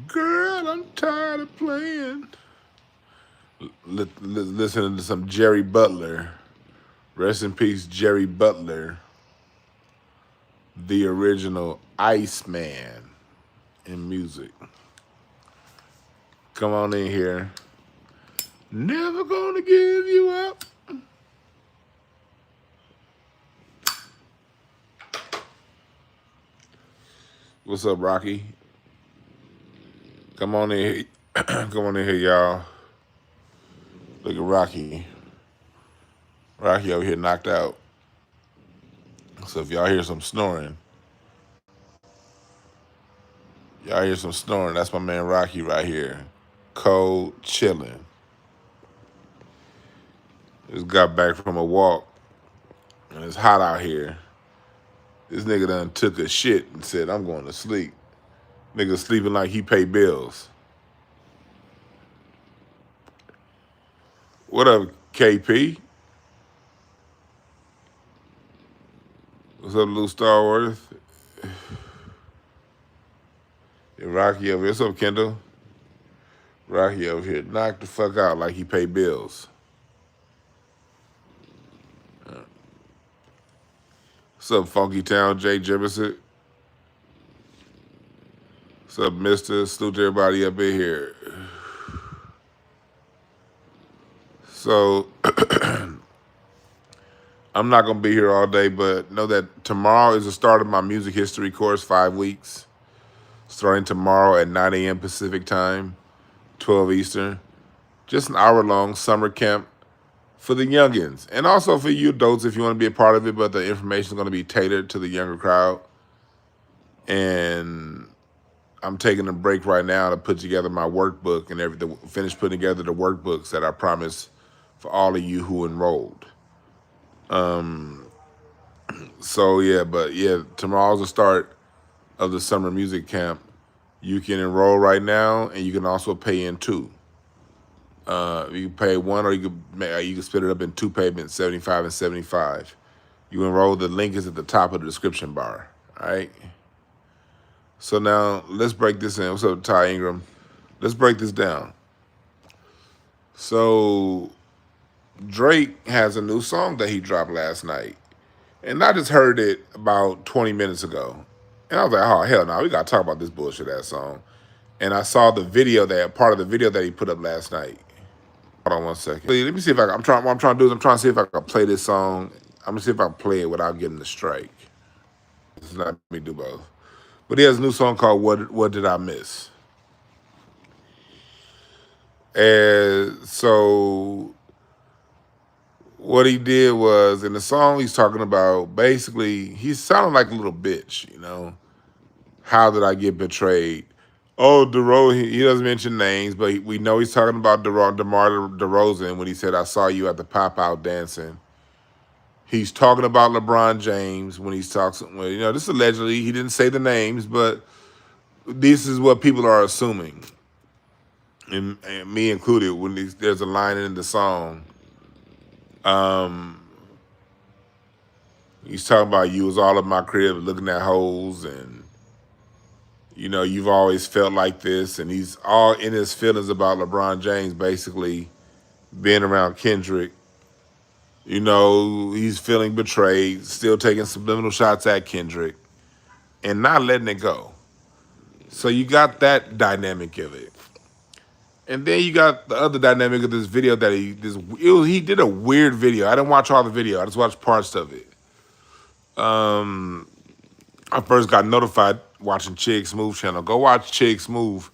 Girl, I'm tired of playing. Listening to some Jerry Butler. Rest in peace, Jerry Butler, the original Iceman in music. Come on in here. Never gonna give you up. What's up, Rocky? Come on in here. Come on in here, y'all. Look at Rocky. Rocky over here knocked out. So if y'all hear some snoring, that's my man Rocky right here. Cold, chilling. Just got back from a walk, and it's hot out here. This nigga done took a shit and said, I'm going to sleep. Nigga sleeping like he pay bills. What up, KP? What's up, Lou Starworth? And Rocky over here. What's up, Kendall? Rocky over here. Knock the fuck out like he pay bills. What's up, Funky Town, Jay Jefferson? What's up, mister? Salute to everybody up in here. So, I'm not going to be here all day, but know that tomorrow is the start of my music history course, 5 weeks. Starting tomorrow at 9 a.m. Pacific time, 12 Eastern. Just an hour-long summer camp for the youngins. And also for you adults if you want to be a part of it, but the information is going to be tailored to the younger crowd. And I'm taking a break right now to put together my workbook and everything, finish putting together the workbooks that I promised for all of you who enrolled. So yeah, tomorrow's the start of the summer music camp. You can enroll right now, and you can also pay in two. You can pay one, or you can split it up in two payments, 75 and 75. You enroll. The link is at the top of the description bar. All right. So now let's break this in. What's up, Ty Ingram? Let's break this down. So Drake has a new song that he dropped last night. And I just heard it about 20 minutes ago. And I was like, oh, hell no, we got to talk about this bullshit ass song. And I saw the video part of the video that he put up last night. Hold on one second. Let me see if what I'm trying to do is I'm trying to see if I can play this song. I'm going to see if I can play it without getting the strike. It's not me do both. But he has a new song called What Did I Miss? And so what he did was, in the song he's talking about, basically, he's sounding like a little bitch, you know? How did I get betrayed? Oh, DeRozan, he doesn't mention names, but we know he's talking about DeMar DeRozan when he said, I saw you at the pop-out dancing. He's talking about LeBron James when he's talking, you know, this allegedly, he didn't say the names, but this is what people are assuming, and me included, when there's a line in the song. He's talking about you was all in my crib looking at hoes, and you know, you've always felt like this, and he's all in his feelings about LeBron James basically being around Kendrick. You know, he's feeling betrayed, still taking subliminal shots at Kendrick, and not letting it go. So you got that dynamic of it. And then you got the other dynamic of this video that he did a weird video. I didn't watch all the video. I just watched parts of it. I first got notified watching Chig Smooth channel. Go watch Chig Smooth.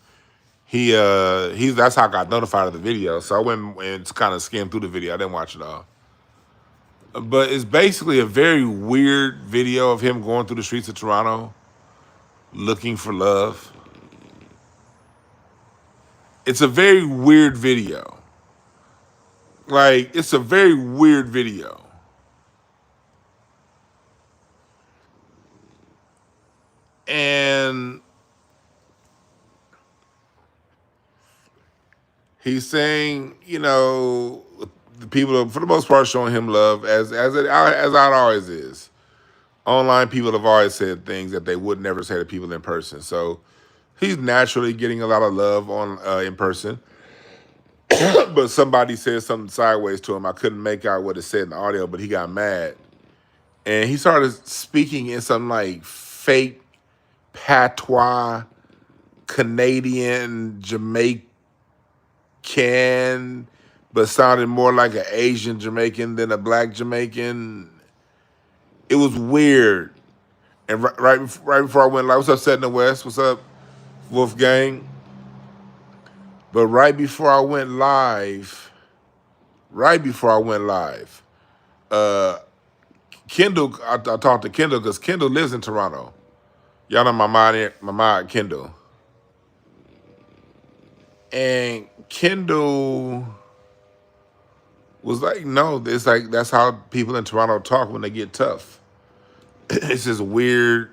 That's how I got notified of the video. So I went and kind of skimmed through the video. I didn't watch it all. But it's basically a very weird video of him going through the streets of Toronto looking for love. It's a very weird video. Like, it's a very weird video. And he's saying, you know, the people are, for the most part, showing him love as it always is. Online people have always said things that they would never say to people in person. So He's naturally getting a lot of love on in person, but somebody said something sideways to him. I couldn't make out what it said in the audio, but he got mad and he started speaking in some like fake patois, Canadian, Jamaican, but sounded more like an Asian Jamaican than a black Jamaican. It was weird. And right before I went live, what's up, Set in the West? What's up, Wolfgang? But right before I went live, uh, Kendall, I talked to Kendall because Kendall lives in Toronto. Y'all know my mod Kendall. And Kendall was like, no, it's like that's how people in Toronto talk when they get tough. It's this weird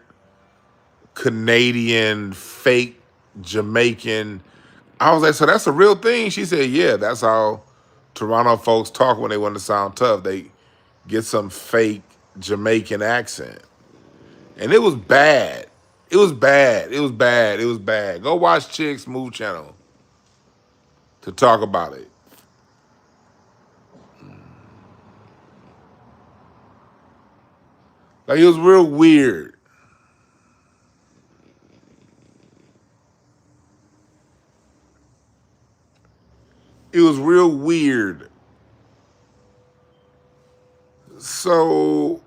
Canadian, fake Jamaican. I was like, so that's a real thing? She said, yeah, that's how Toronto folks talk when they want to sound tough. They get some fake Jamaican accent. And it was bad. It was bad. It was bad. It was bad. Go watch Chicks Move Channel to talk about it. Like, it was real weird. It was real weird. So,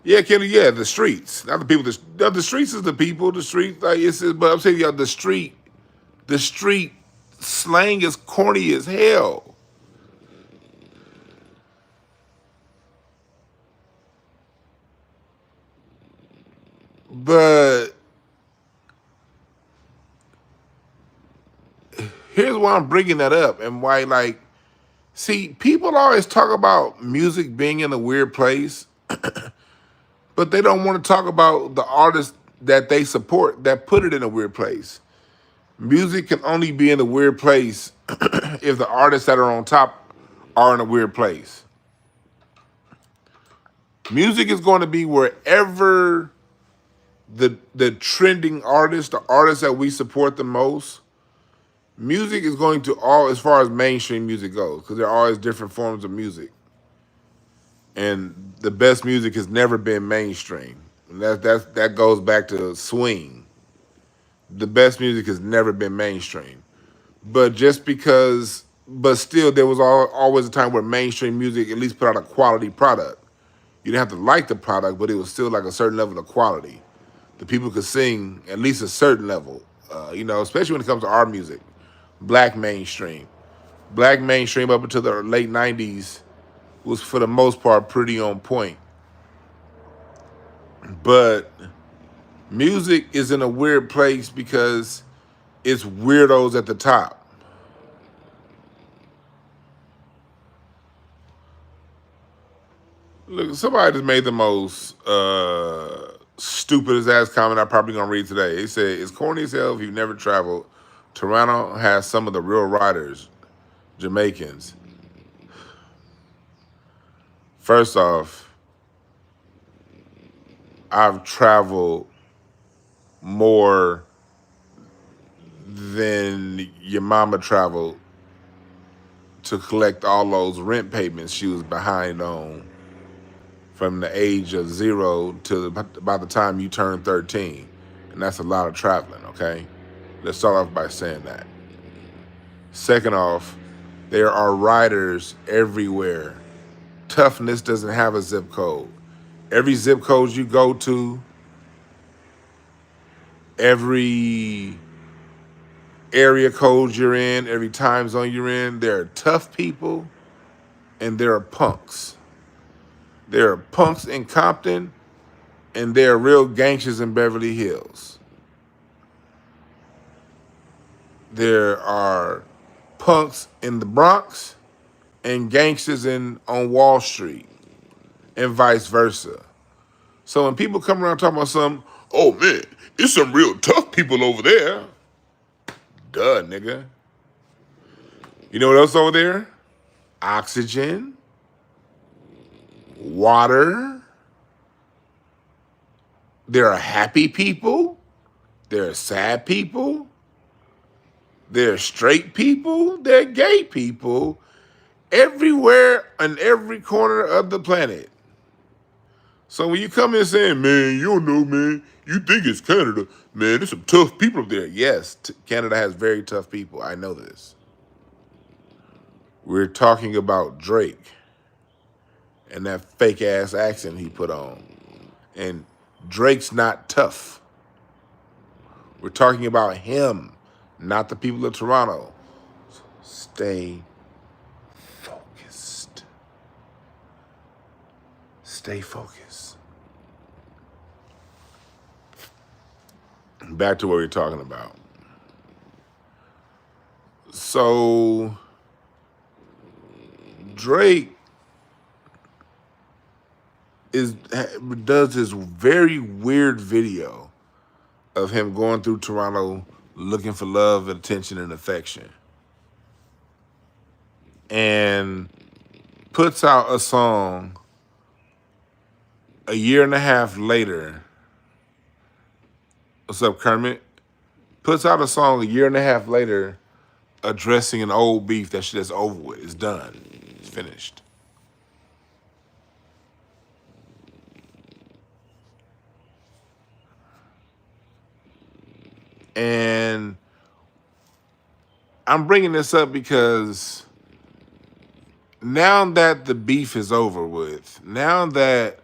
yeah, Kenny, yeah, the streets. Not the people. The streets is the people. The street, like, but I'm saying, y'all, the street slang is corny as hell. But here's why I'm bringing that up and why, like, see, people always talk about music being in a weird place, but they don't want to talk about the artists that they support that put it in a weird place. Music can only be in a weird place if the artists that are on top are in a weird place. Music is going to be wherever the trending artists, the artists that we support the most, music is going to all, as far as mainstream music goes, because there are always different forms of music. And the best music has never been mainstream. And that goes back to swing. The best music has never been mainstream. But but still, there was always a time where mainstream music at least put out a quality product. You didn't have to like the product, but it was still like a certain level of quality. The people could sing at least a certain level, especially when it comes to our music. Black mainstream. Black mainstream up until the late 90s was for the most part pretty on point. But music is in a weird place because it's weirdos at the top. Look, somebody just made the most stupidest ass comment I'm probably gonna read today. They said, "It's corny as hell if you've never traveled. Toronto has some of the real writers, Jamaicans." First off, I've traveled more than your mama traveled to collect all those rent payments she was behind on from the age of 0 to about the time you turn 13. And that's a lot of traveling, okay? Let's start off by saying that. Second off, there are riders everywhere. Toughness doesn't have a zip code. Every zip code you go to, every area code you're in, every time zone you're in, there are tough people and there are punks. There are punks in Compton and there are real gangsters in Beverly Hills. There are punks in the Bronx and gangsters on Wall Street and vice versa. So when people come around talking about oh man, it's some real tough people over there. Duh, nigga. You know what else over there? Oxygen, water. There are happy people. There are sad people. There are straight people. There are gay people. Everywhere in every corner of the planet. So when you come in saying, man, you don't know, man, you think it's Canada. Man, there's some tough people up there. Yes, Canada has very tough people. I know this. We're talking about Drake and that fake ass accent he put on. And Drake's not tough. We're talking about him, not the people of Toronto. Stay focused. Stay focused. Back to what we're talking about. So Drake does this very weird video of him going through Toronto looking for love, attention, and affection. And puts out a song a year and a half later. What's up, Kermit? Puts out a song a year and a half later addressing an old beef that shit is over with. It's done. It's finished. And I'm bringing this up because now that the beef is over with, now that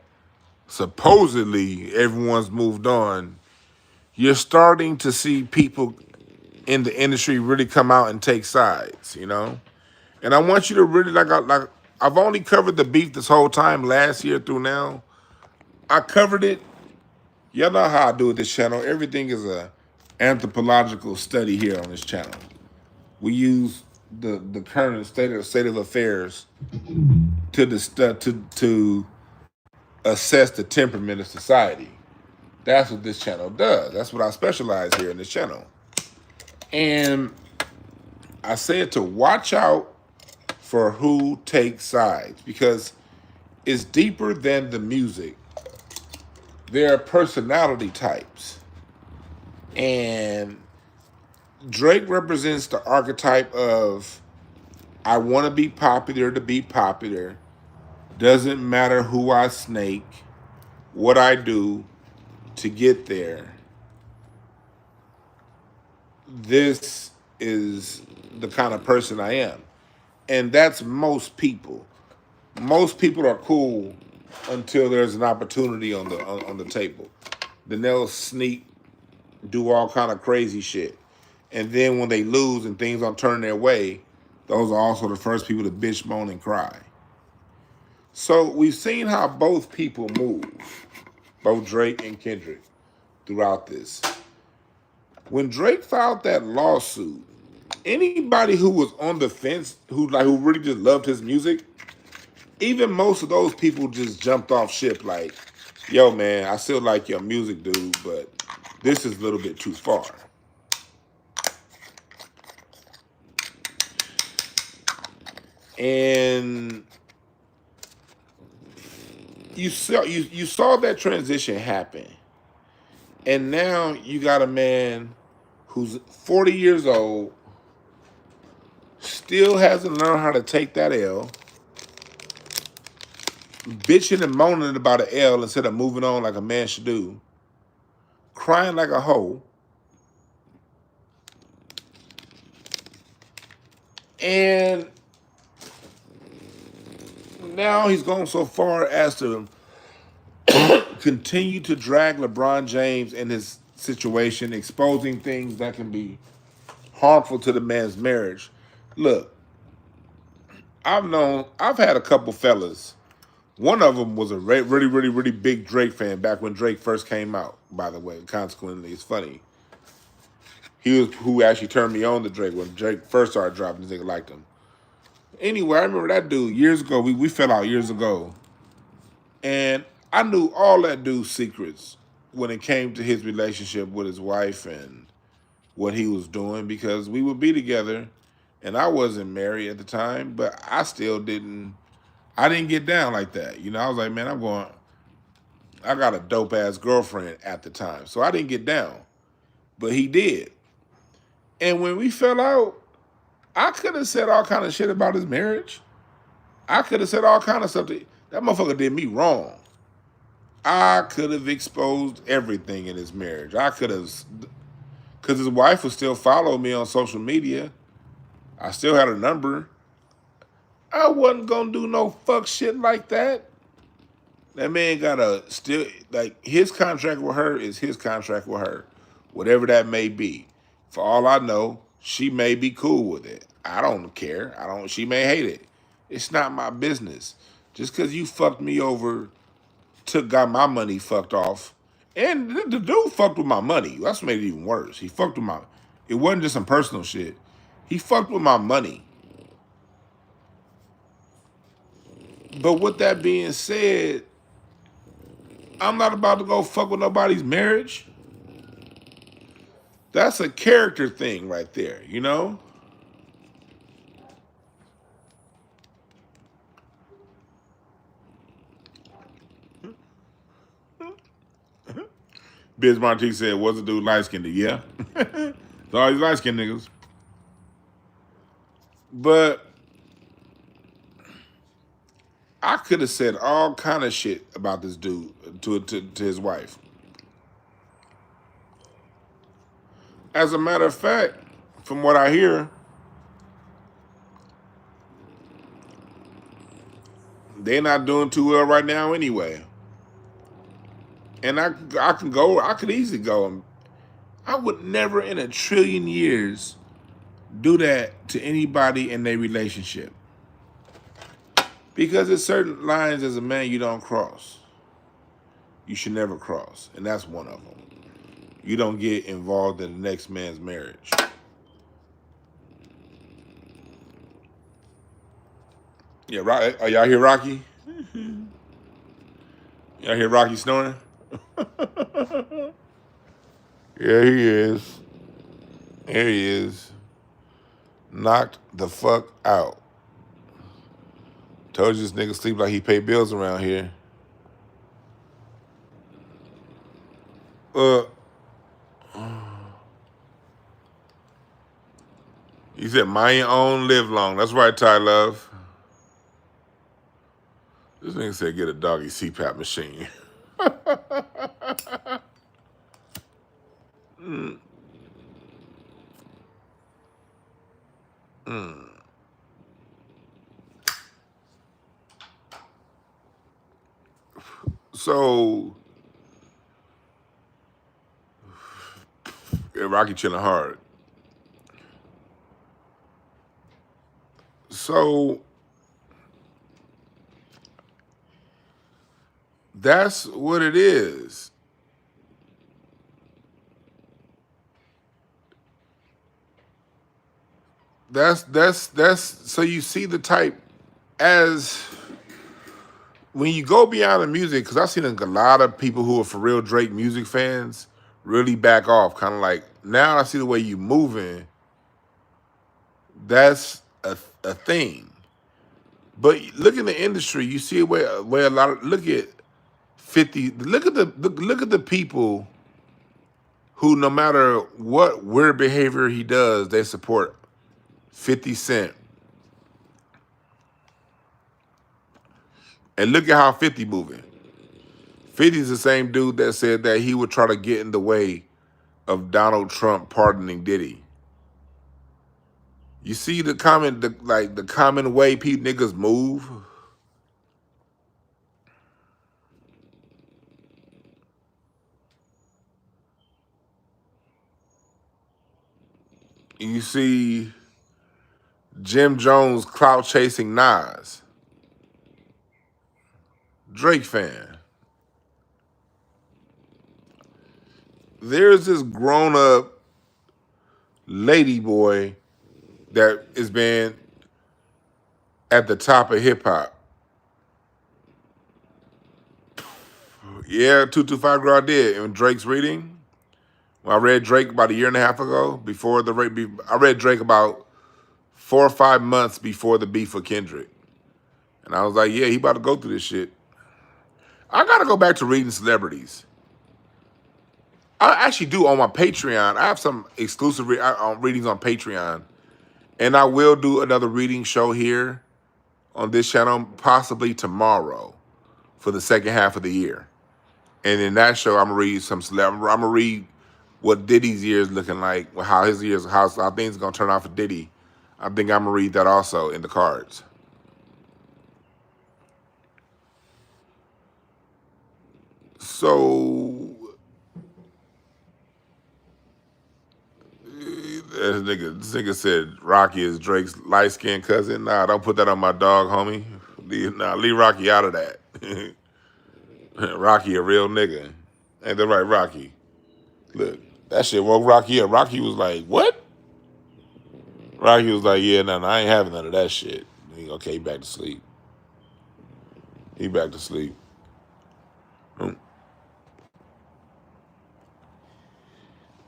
supposedly everyone's moved on, you're starting to see people in the industry really come out and take sides, you know? And I want you to really, like I've only covered the beef this whole time, last year through now. I covered it. Y'all know how I do with this channel. Everything is a anthropological study here on this channel. We use the current state of affairs to assess the temperament of society. That's what this channel does. That's what I specialize here in this channel. And I said to watch out for who takes sides because it's deeper than the music. There are personality types. And Drake represents the archetype of I want to be popular to be popular. Doesn't matter who I snake, what I do to get there. This is the kind of person I am. And that's most people. Most people are cool until there's an opportunity on the table. Then they'll sneak, do all kind of crazy shit. And then when they lose and things don't turn their way, those are also the first people to bitch, moan, and cry. So we've seen how both people move, both Drake and Kendrick, throughout this. When Drake filed that lawsuit, anybody who was on the fence, who really just loved his music, even most of those people just jumped off ship like, yo, man, I still like your music, dude, but this is a little bit too far. And you saw that transition happen. And now you got a man who's 40 years old, still hasn't learned how to take that L, bitching and moaning about an L instead of moving on like a man should do, crying like a hoe, and now he's gone so far as to continue to drag LeBron James in his situation, exposing things that can be harmful to the man's marriage. Look, I've had a couple fellas. One of them was a really big Drake fan back when Drake first came out, by the way. Consequently, it's funny. He was who actually turned me on to Drake when Drake first started dropping. This nigga liked him. Anyway, I remember that dude years ago. We fell out years ago. And I knew all that dude's secrets when it came to his relationship with his wife and what he was doing because we would be together and I wasn't married at the time, but I didn't get down like that. You know, I was like, man, I got a dope ass girlfriend at the time. So I didn't get down. but he did. And when we fell out, I could have said all kind of shit about his marriage. I could have said all kind of stuff. That motherfucker did me wrong. I could have exposed everything in his marriage. I could have, because his wife would still follow me on social media. I still had a number. I wasn't gonna do no fuck shit like that. That man got a still, like, his contract with her is his contract with her, whatever that may be. For all I know, she may be cool with it. I don't care. She may hate it. It's not my business. Just because you fucked me over, got my money fucked off, and the dude fucked with my money. That's what made it even worse. He fucked with my, it wasn't just some personal shit. He fucked with my money. But with that being said, I'm not about to go fuck with nobody's marriage. That's a character thing right there, you know? Biz Martin said, was a dude light-skinned? Yeah. It's all these light-skinned niggas. But I could have said all kind of shit about this dude to his wife. As a matter of fact, from what I hear, they're not doing too well right now anyway. And I could easily go. And I would never in a trillion years do that to anybody in their relationship. Because there's certain lines as a man you don't cross. You should never cross. And that's one of them. You don't get involved in the next man's marriage. Yeah, right. Are y'all hear Rocky? Y'all hear Rocky snoring? Yeah, he is. There he is. Knocked the fuck out. Told you this nigga sleep like he pay bills around here. He said, mind your own, live long. That's right, Ty Love. This nigga said, get a doggy CPAP machine. So, yeah, Rocky chilling hard. So, that's what it is. That's so you see the type as when you go beyond the music, because I've seen a lot of people who are for real Drake music fans really back off, kind of like, now I see the way you moving. That's a thing. But look in the industry, you see where a lot of, look at 50, look at the people who, no matter what weird behavior he does, they support 50 Cent. And look at how 50 moving. 50 is the same dude that said that he would try to get in the way of Donald Trump pardoning Diddy. You see the common way niggas move. You see Jim Jones clout chasing Nas. Drake fan. There's this grown up lady boy that has been at the top of hip hop. Yeah, 225 Girl, I did. And Drake's reading. When I read Drake about a year and a half ago, I read Drake about 4 or 5 months before the beef with Kendrick. And I was like, yeah, he about to go through this shit. I gotta go back to reading celebrities. I actually do on my Patreon. I have some exclusive readings on Patreon, and I will do another reading show here on this channel possibly tomorrow for the second half of the year. And in that show, I'm gonna read I'm gonna read what Diddy's year is looking like, how his years, how things are gonna turn out for Diddy. I think I'm gonna read that also in the cards. So this nigga said Rocky is Drake's light skinned cousin. Nah, don't put that on my dog, homie. Leave Rocky out of that. Rocky a real nigga. Ain't that right, Rocky? Look, that shit woke Rocky up. Rocky was like, what? Rocky was like, yeah, no, I ain't having none of that shit. Okay, he back to sleep. He back to sleep.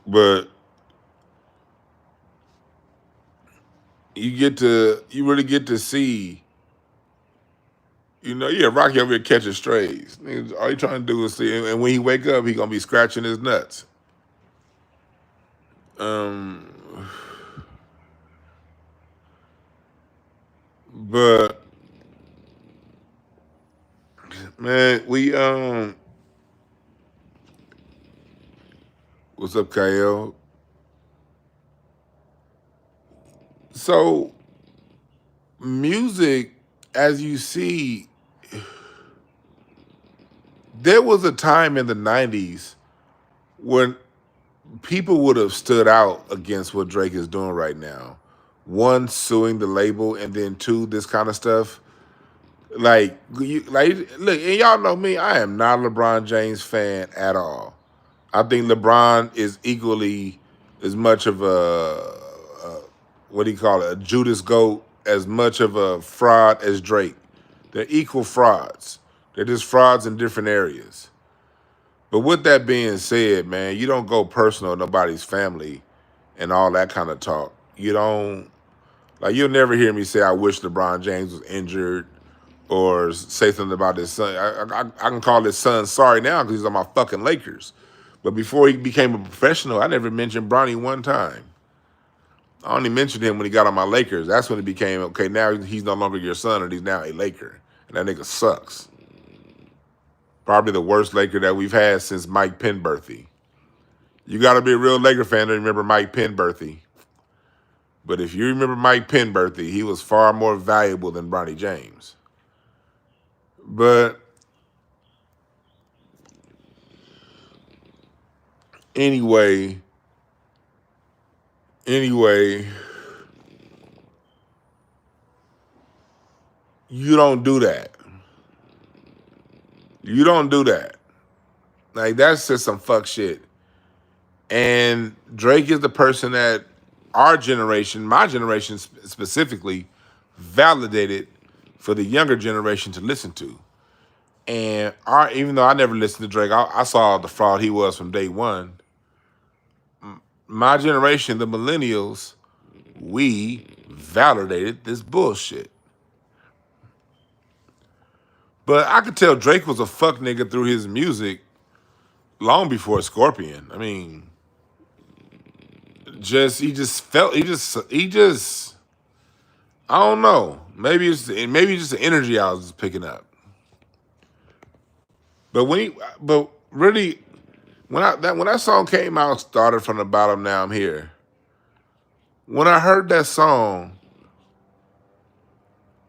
But you really get to see, yeah, Rocky over here catching strays. All he trying to do is see, and when he wake up, he gonna be scratching his nuts. But man, what's up, Kyle? So music, as you see, there was a time in the 90s when people would have stood out against what Drake is doing right now. One, suing the label, and then two, this kind of stuff. Like, look, and y'all know me, I am not a LeBron James fan at all. I think LeBron is equally as much of what do you call it, a Judas goat, as much of a fraud as Drake. They're equal frauds. They're just frauds in different areas. But with that being said, man, you don't go personal nobody's family and all that kind of talk. You don't, like, you'll never hear me say I wish LeBron James was injured or say something about his son. I can call his son sorry now because he's on my fucking Lakers. But before he became a professional, I never mentioned Bronny one time. I only mentioned him when he got on my Lakers. That's when it became, okay, now he's no longer your son and he's now a Laker. And that nigga sucks. Probably the worst Laker that we've had since Mike Penberthy. You got to be a real Laker fan to remember Mike Penberthy. But if you remember Mike Penberthy, he was far more valuable than Bronny James. But anyway, you don't do that. You don't do that. Like, that's just some fuck shit. And Drake is the person that our generation, my generation specifically, validated for the younger generation to listen to. And even though I never listened to Drake, I saw the fraud he was from day one. My generation, the millennials, we validated this bullshit. But I could tell Drake was a fuck nigga through his music long before Scorpion. I mean, he just I don't know. Maybe it's just the energy I was picking up. But really, when that song came out, started from the bottom, now I'm here. When I heard that song,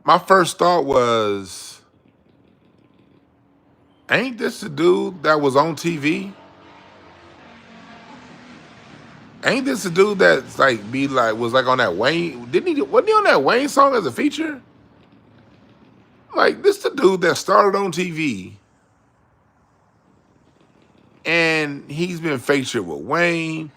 my first thought was, ain't this the dude that was on TV? Ain't this the dude that's was on that Wayne? Wasn't he on that Wayne song as a feature? Like, this the dude that started on TV. And he's been featured with Wayne.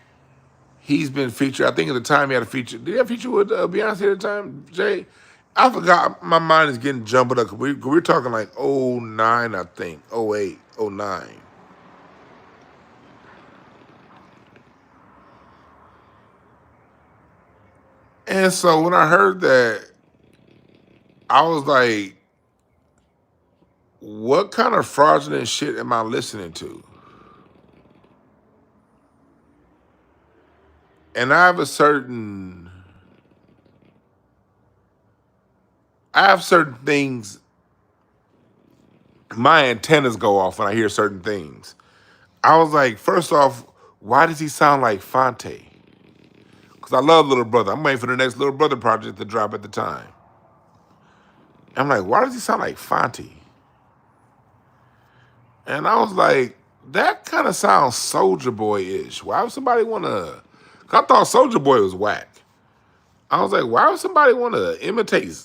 He's been featured, I think at the time he had a feature. Did he have a feature with Beyonce at the time, Jay? I forgot. My mind is getting jumbled up. We're talking like '09, I think. '08, '09. And so when I heard that, I was like, what kind of fraudulent shit am I listening to? And I have certain things, my antennas go off when I hear certain things. I was like, first off, why does he sound like Fonte? Because I love Little Brother. I'm waiting for the next Little Brother project to drop at the time. I'm like, why does he sound like Fonte? And I was like, that kind of sounds Soldier Boy-ish. Why would somebody want to? Cause I thought Soldier Boy was whack. I was like, why would somebody want to imitate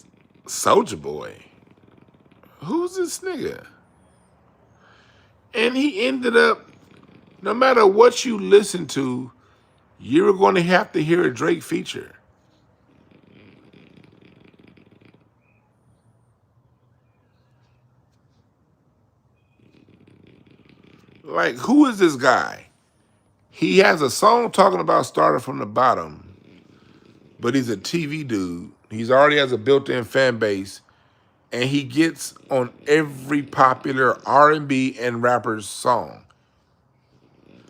Soldier Boy? Who's this nigga? And he ended up, no matter what you listen to, you were going to have to hear a Drake feature. Like, who is this guy? He has a song talking about starting from the bottom, but he's a TV dude. He's already has a built-in fan base, and he gets on every popular R&B and rapper's song.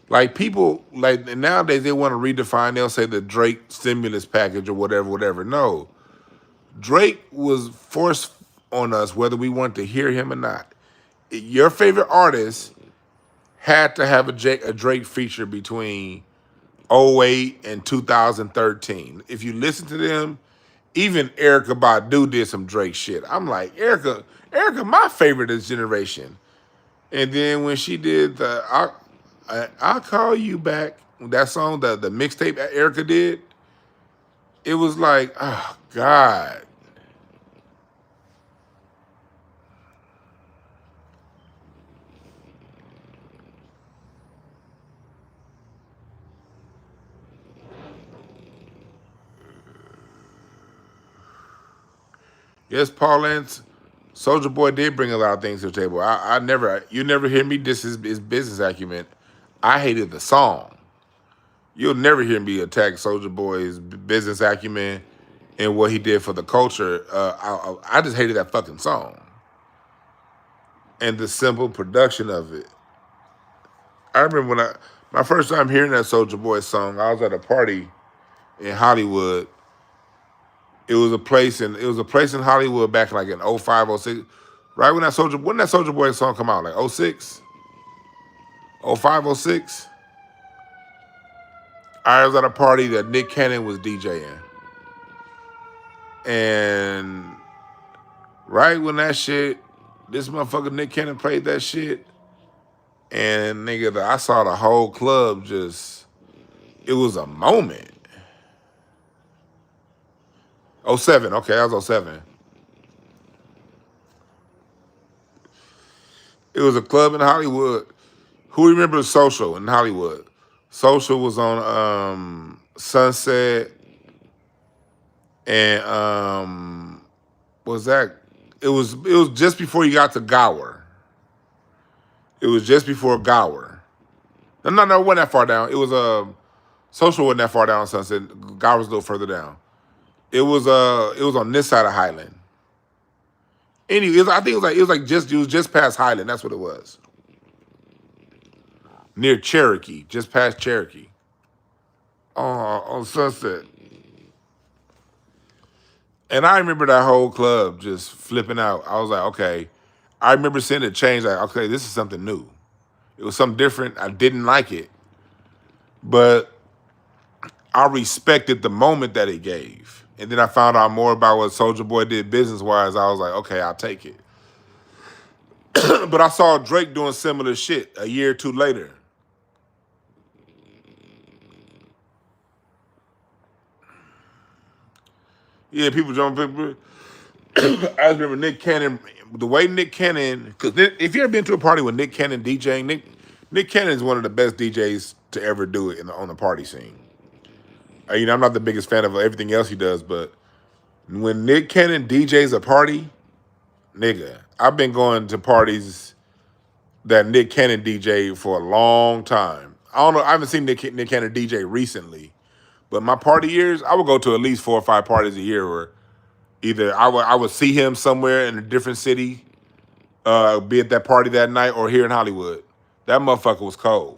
Like people, like nowadays they want to redefine. They'll say the Drake stimulus package or whatever, whatever. No, Drake was forced on us whether we want to hear him or not. Your favorite artist had to have a Drake feature between '08 and 2013. If you listen to them, even Erykah Badu did some Drake shit. I'm like, Erykah, my favorite this generation. And then when she did I'll Call You Back, that song, the mixtape Erykah did, it was like, oh God. Yes, Paul Lance, Soldier Boy did bring a lot of things to the table. You never hear me diss his business acumen. I hated the song. You'll never hear me attack Soldier Boy's business acumen and what he did for the culture. I just hated that fucking song and the simple production of it. I remember my first time hearing that Soldier Boy song, I was at a party in Hollywood. It was a place in Hollywood back like in '05, '06. Right when that Soldier Boy song come out, like '06, '05, '06. I was at a party that Nick Cannon was DJing. And right when this motherfucker Nick Cannon played that shit, and nigga, I saw the whole club it was a moment. '07, okay, that was '07. It was a club in Hollywood. Who remembers Social in Hollywood? Social was on Sunset and was that it was just before you got to Gower. It was just before Gower. No, it wasn't that far down. It was Social wasn't that far down on Sunset. Gower was a little further down. It was on this side of Highland. Anyway, I think it was just past Highland. That's what it was. Near Cherokee, just past Cherokee. On Sunset. And I remember that whole club just flipping out. I was like, okay. I remember seeing it change, like, okay, this is something new. It was something different. I didn't like it. But I respected the moment that it gave. And then I found out more about what Soldier Boy did business-wise. I was like, okay, I'll take it. But I saw Drake doing similar shit a year or two later. Yeah, people jumping. I remember Nick Cannon, the way Nick Cannon, because if you ever been to a party with Nick Cannon DJing, Nick Cannon is one of the best DJs to ever do it on the party scene. I'm not the biggest fan of everything else he does, but when Nick Cannon DJs a party, nigga, I've been going to parties that Nick Cannon DJ for a long time. I don't know, I haven't seen Nick Cannon DJ recently, but my party years, I would go to at least 4 or 5 parties a year where either I would see him somewhere in a different city, be at that party that night, or here in Hollywood. That motherfucker was cold.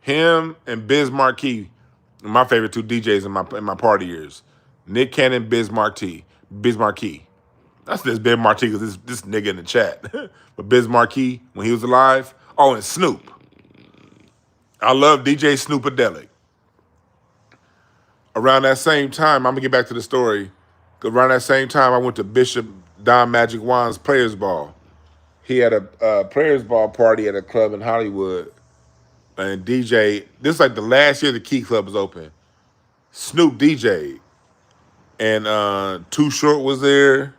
Him and Biz Markie, my favorite two DJs in my party years. Nick Cannon, Biz Markie. That's this Biz Markie because this nigga in the chat. But Biz Markie, when he was alive. Oh, and Snoop. I love DJ Snoopadelic. Around that same time, I'm gonna get back to the story. Cause around that same time, I went to Bishop Don Magic Wands Players Ball. He had a Players Ball party at a club in Hollywood. And DJ, this is like the last year the Key Club was open. Snoop DJ. And Too Short was there.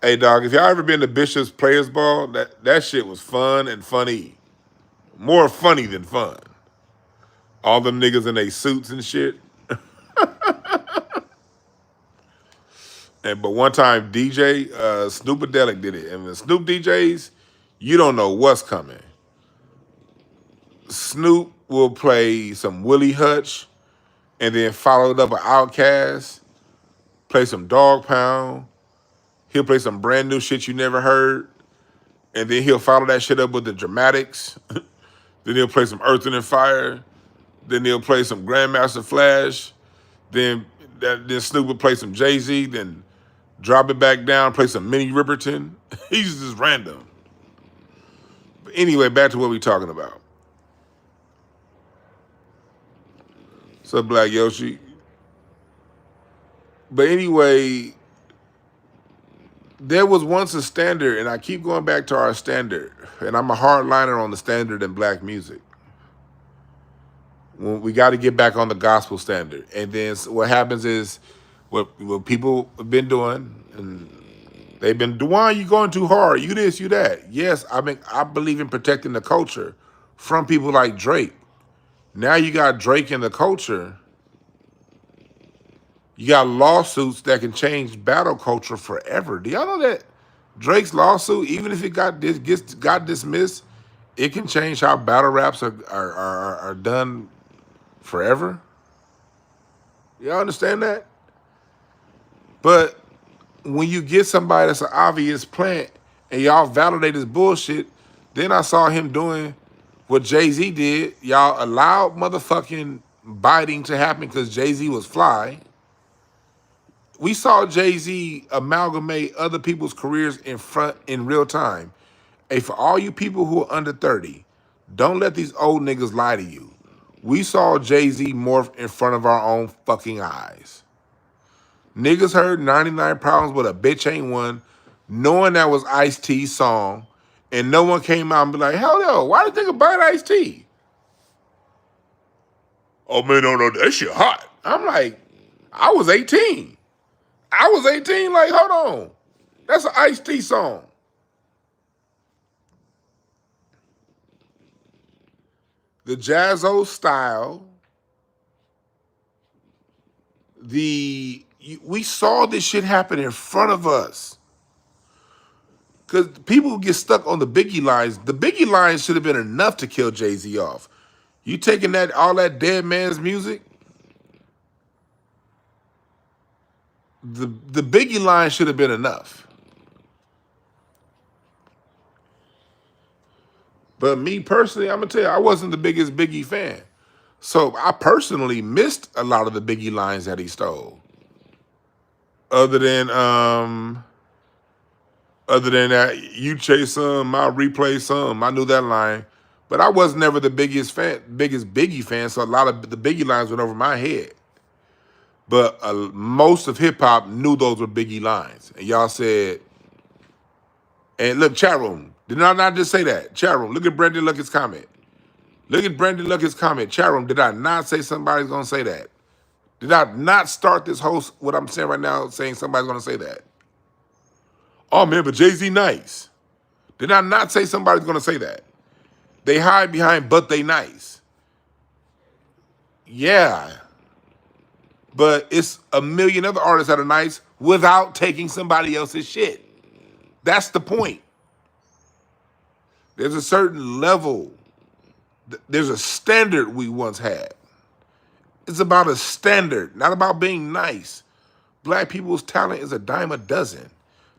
Hey dog, if y'all ever been to Bishop's Players Ball, that shit was fun and funny. More funny than fun. All them niggas in their suits and shit. But one time DJ Snoopadelic did it. And when Snoop DJs, you don't know what's coming. Snoop will play some Willie Hutch and then follow it up with Outkast, play some Dog Pound. He'll play some brand new shit you never heard. And then he'll follow that shit up with the Dramatics. Then he'll play some Earth, and Fire. Then he'll play some Grandmaster Flash. Then Snoop will play some Jay-Z. Then drop it back down, play some Minnie Riperton. He's just random. But anyway, back to what we're talking about. What's up, Black Yoshi? But anyway, there was once a standard, and I keep going back to our standard, and I'm a hardliner on the standard in black music. When we got to get back on the gospel standard. And then what happens is what people have been doing, and they've been, Duane, you going too hard. You this, you that. Yes, I believe in protecting the culture from people like Drake. Now you got Drake in the culture. You got lawsuits that can change battle culture forever. Do y'all know that Drake's lawsuit, even if it got dismissed, it can change how battle raps are done forever? Y'all understand that? But when you get somebody that's an obvious plant and y'all validate his bullshit, then I saw him doing what Jay-Z did. Y'all allowed motherfucking biting to happen because Jay-Z was fly. We saw Jay-Z amalgamate other people's careers in real time. Hey, for all you people who are under 30, don't let these old niggas lie to you. We saw Jay-Z morph in front of our own fucking eyes. Niggas heard 99 Problems with a Bitch Ain't One, knowing that was Ice-T's song, and no one came out and be like, hell no, why did nigga bite Ice-T? Oh man, no, that shit hot. I'm like, I was 18. Like, hold on. That's an Ice-T song. The Jazzo style, we saw this shit happen in front of us. Because people get stuck on the Biggie lines. The Biggie lines should have been enough to kill Jay-Z off. You taking all that dead man's music? The Biggie line should have been enough. But me personally, I'm going to tell you, I wasn't the biggest Biggie fan. So I personally missed a lot of the Biggie lines that he stole. Other than that, you chase some, I'll replay some. I knew that line. But I was never the biggest Biggie fan, so a lot of the Biggie lines went over my head. But most of hip-hop knew those were Biggie lines. And y'all said, and look, chat room, did I not just say that? Chat room, look at Brendan Lucky's comment. Chat room, did I not say somebody's going to say that? Did I not start this whole, what I'm saying right now, saying somebody's going to say that? Oh, man, but Jay-Z nice. Did I not say somebody's going to say that? They hide behind, but they nice. Yeah. But it's a million other artists that are nice without taking somebody else's shit. That's the point. There's a certain level. There's a standard we once had. It's about a standard, not about being nice. Black people's talent is a dime a dozen.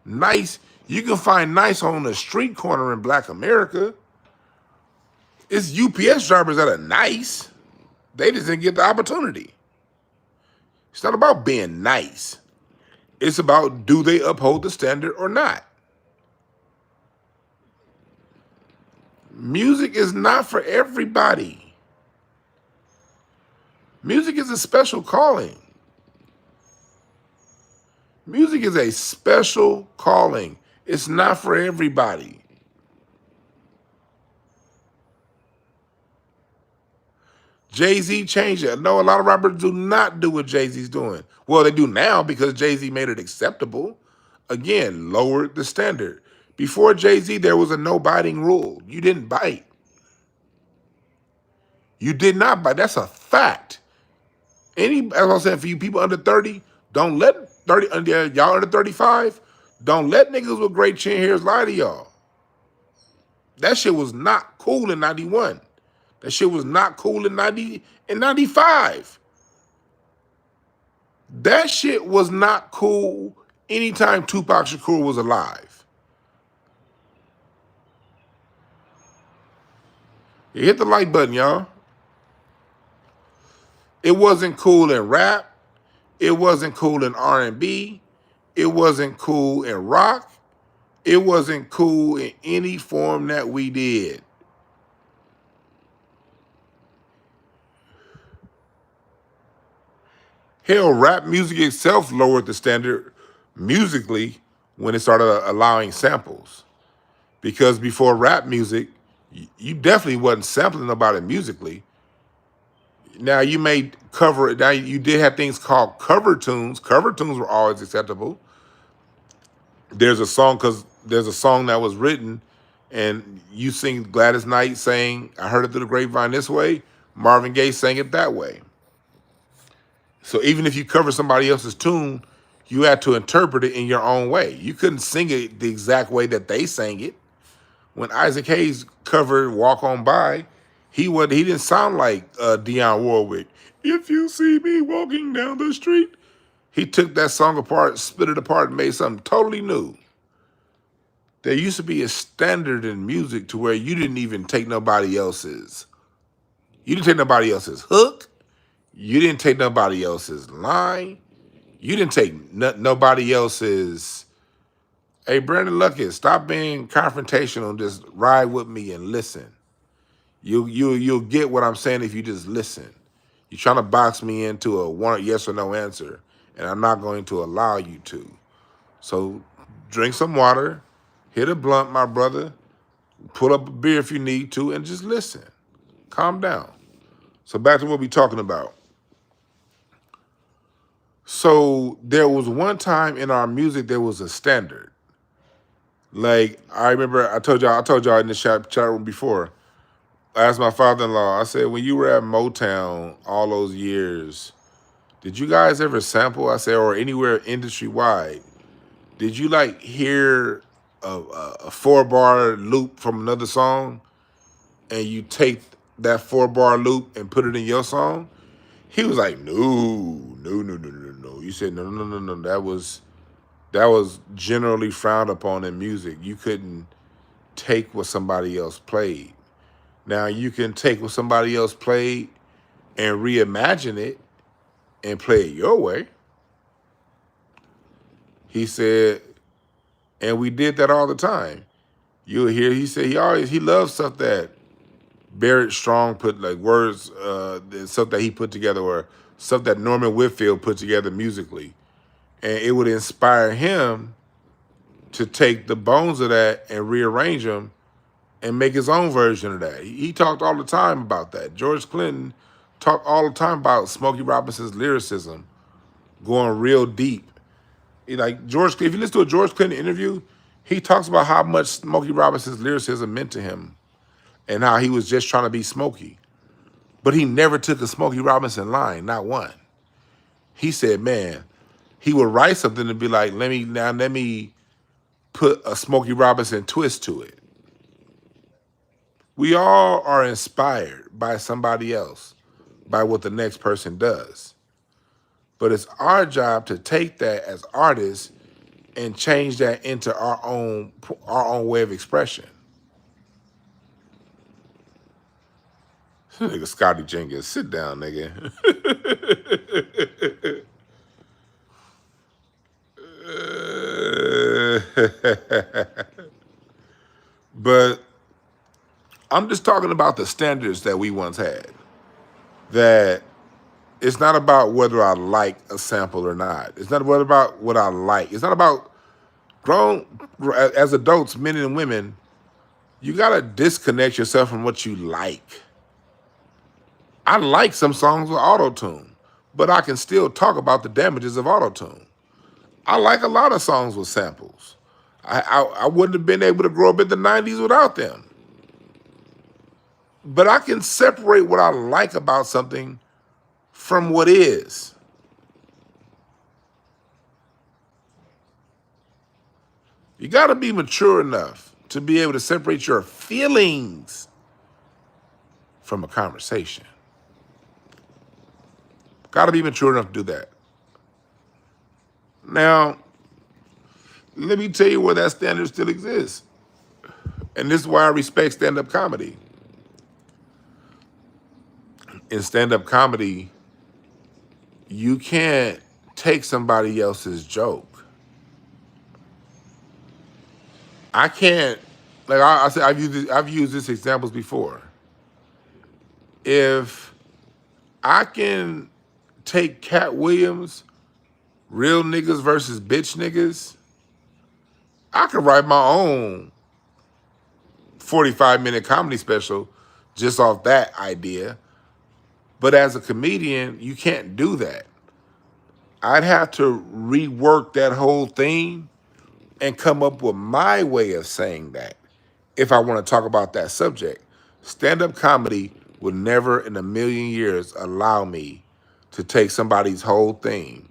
Nice, you can find nice on a street corner in Black America. It's UPS drivers that are nice. They just didn't get the opportunity. It's not about being nice. It's about, do they uphold the standard or not? Music is not for everybody. Music is a special calling. Music is a special calling. It's not for everybody. Jay-Z changed it. No, a lot of rappers do not do what Jay-Z's doing. Well, they do now because Jay-Z made it acceptable. Again, lowered the standard. Before Jay-Z, there was a no biting rule. You didn't bite. You did not bite. That's a fact. As I said, for you people under 30, don't let y'all under 35, don't let niggas with great chin hairs lie to y'all. That shit was not cool in 91. That shit was not cool in 95. That shit was not cool anytime Tupac Shakur was alive. You hit the like button, y'all. It wasn't cool in rap. It wasn't cool in R&B. It wasn't cool in rock. It wasn't cool in any form that we did. Hell, rap music itself lowered the standard musically when it started allowing samples. Because before rap music, you definitely wasn't sampling nobody musically. Now you may cover it. Now you did have things called cover tunes. Cover tunes were always acceptable. There's a song that was written, and you sing Gladys Knight saying, "I heard it through the grapevine this way." Marvin Gaye sang it that way. So even if you cover somebody else's tune, you had to interpret it in your own way. You couldn't sing it the exact way that they sang it. When Isaac Hayes covered "Walk On By," he didn't sound like Dionne Warwick. If you see me walking down the street, he took that song apart, split it apart, and made something totally new. There used to be a standard in music to where you didn't even take nobody else's. You didn't take nobody else's hook. You didn't take nobody else's line. You didn't take nobody else's. Hey, Brandon Luckett, stop being confrontational. Just ride with me and listen. You'll get what I'm saying if you just listen. You're trying to box me into a one yes or no answer, and I'm not going to allow you to. So drink some water, hit a blunt, my brother, pull up a beer if you need to, and just listen. Calm down. So back to what we're talking about. So there was one time in our music there was a standard. Like I remember I told y'all in the chat room before. I asked my father-in-law, I said, when you were at Motown all those years, did you guys ever sample? I said, or anywhere industry-wide, did you like hear a 4-bar loop from another song and you take that 4-bar loop and put it in your song? He was like, no. You said, no. That was generally frowned upon in music. You couldn't take what somebody else played. Now you can take what somebody else played and reimagine it and play it your way. He said, and we did that all the time. You'll hear, he said he loves stuff that Barrett Strong put, like words, stuff that he put together, or stuff that Norman Whitfield put together musically. And it would inspire him to take the bones of that and rearrange them and make his own version of that. He talked all the time about that. George Clinton talked all the time about Smokey Robinson's lyricism, going real deep. Like if you listen to a George Clinton interview, he talks about how much Smokey Robinson's lyricism meant to him and how he was just trying to be Smokey. But he never took a Smokey Robinson line, not one. He said, man, he would write something and be like, let me put a Smokey Robinson twist to it. We all are inspired by somebody else, by what the next person does. But it's our job to take that as artists and change that into our own way of expression. Nigga Scotty Jenkins, sit down, nigga. But I'm just talking about the standards that we once had. That it's not about whether I like a sample or not. It's not about what I like. It's not about grown as adults, men and women. You gotta disconnect yourself from what you like. I like some songs with auto tune, but I can still talk about the damages of auto tune. I like a lot of songs with samples. I wouldn't have been able to grow up in the 90s without them. But I can separate what I like about something from what is. You got to be mature enough to be able to separate your feelings from a conversation. Got to be mature enough to do that. Now, let me tell you where that standard still exists. And this is why I respect stand-up comedy. In stand-up comedy, you can't take somebody else's joke. I can't, like I said, I've used this examples before. If I can take Cat Williams, real niggas versus bitch niggas, I could write my own 45-minute comedy special just off that idea. But as a comedian, you can't do that. I'd have to rework that whole thing and come up with my way of saying that if I want to talk about that subject. Stand-up comedy would never in a million years allow me to take somebody's whole thing.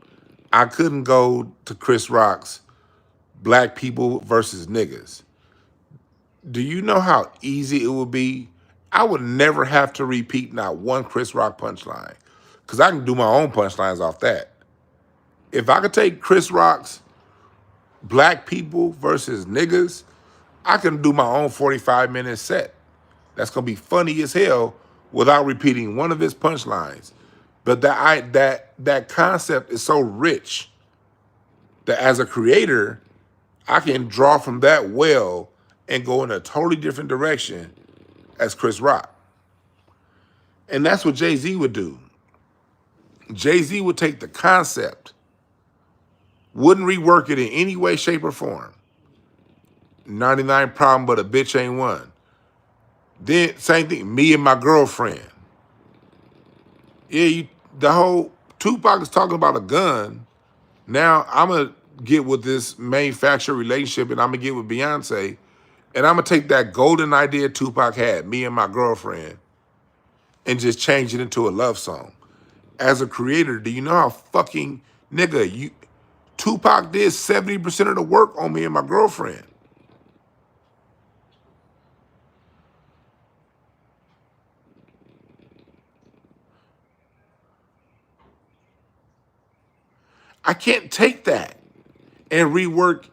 I couldn't go to Chris Rock's black people versus niggas. Do you know how easy it would be? I would never have to repeat not one Chris Rock punchline because I can do my own punchlines off that. If I could take Chris Rock's black people versus niggas, I can do my own 45-minute set. That's gonna be funny as hell without repeating one of his punchlines. But that concept is so rich that as a creator, I can draw from that well and go in a totally different direction as Chris Rock. And that's what Jay-Z would do. Jay-Z would take the concept, wouldn't rework it in any way, shape, or form. 99 problem, but a bitch ain't one. Then same thing, me and my girlfriend. Yeah, the whole Tupac is talking about a gun. Now I'm gonna get with this manufacturer relationship, and I'm gonna get with Beyonce, and I'm gonna take that golden idea Tupac had, me and my girlfriend, and just change it into a love song. As a creator, do you know how fucking nigga Tupac did 70% of the work on me and my girlfriend? I can't take that and rework.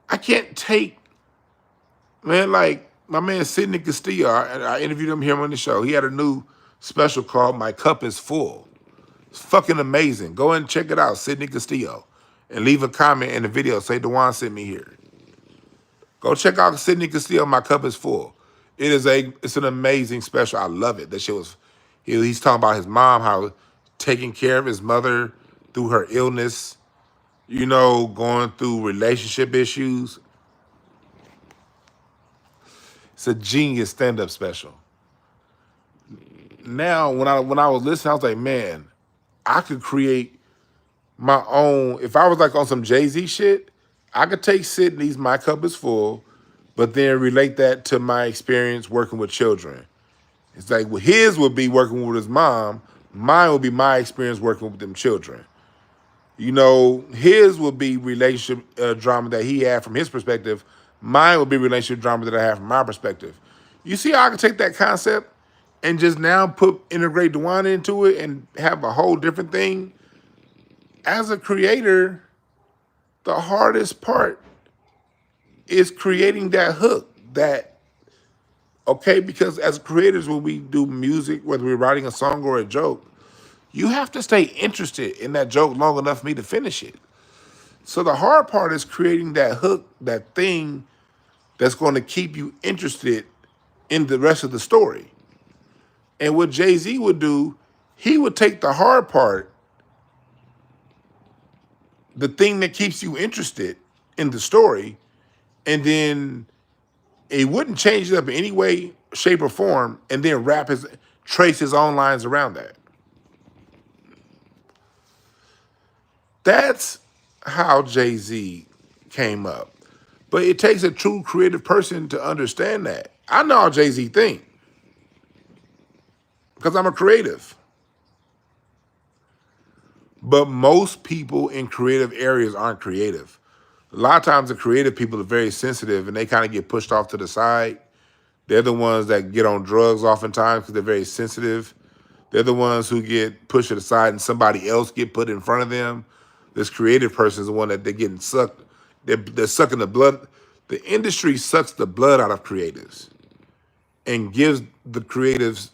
I can't take, man, like my man Sidney Castillo, I interviewed him here on the show. He had a new special called My Cup is Full. It's fucking amazing. Go and check it out, Sidney Castillo. And leave a comment in the video. Say, DeJuan sent me here. Go check out Sidney Castillo, My Cup is Full. It's an amazing special. I love it. That shit was, he's talking about his mom, how taking care of his mother through her illness, going through relationship issues. It's a genius stand-up special. Now, when I was listening, I was like, man, I could create my own. If I was like on some Jay-Z shit, I could take Sydney's My Cup is Full, but then relate that to my experience working with children. It's like his would be working with his mom. Mine would be my experience working with them children. His would be relationship drama that he had from his perspective. Mine would be relationship drama that I have from my perspective. You see how I can take that concept and just now integrate DeJuan into it and have a whole different thing? As a creator, the hardest part is creating that hook, that Okay, because as creators, when we do music, whether we're writing a song or a joke, you have to stay interested in that joke long enough for me to finish it. So the hard part is creating that hook, that thing that's going to keep you interested in the rest of the story. And what Jay-Z would do, he would take the hard part, the thing that keeps you interested in the story, and then he wouldn't change it up in any way, shape, or form, and then trace his own lines around that. That's how Jay-Z came up. But it takes a true creative person to understand that. I know how Jay-Z think because I'm a creative. But most people in creative areas aren't creative. A lot of times the creative people are very sensitive and they kind of get pushed off to the side. They're the ones that get on drugs oftentimes because they're very sensitive. They're the ones who get pushed to the side and somebody else get put in front of them. This creative person is the one that they're getting sucked. They're sucking the blood. The industry sucks the blood out of creatives and gives the creatives,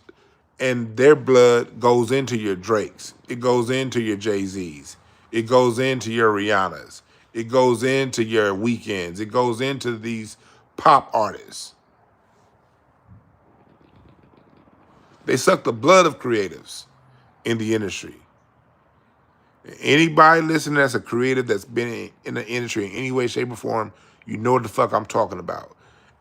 and their blood goes into your Drakes. It goes into your Jay-Z's. It goes into your Rihannas. It goes into your Weekends. It goes into these pop artists. They suck the blood of creatives in the industry. Anybody listening that's a creative that's been in the industry in any way, shape, or form, you know what the fuck I'm talking about.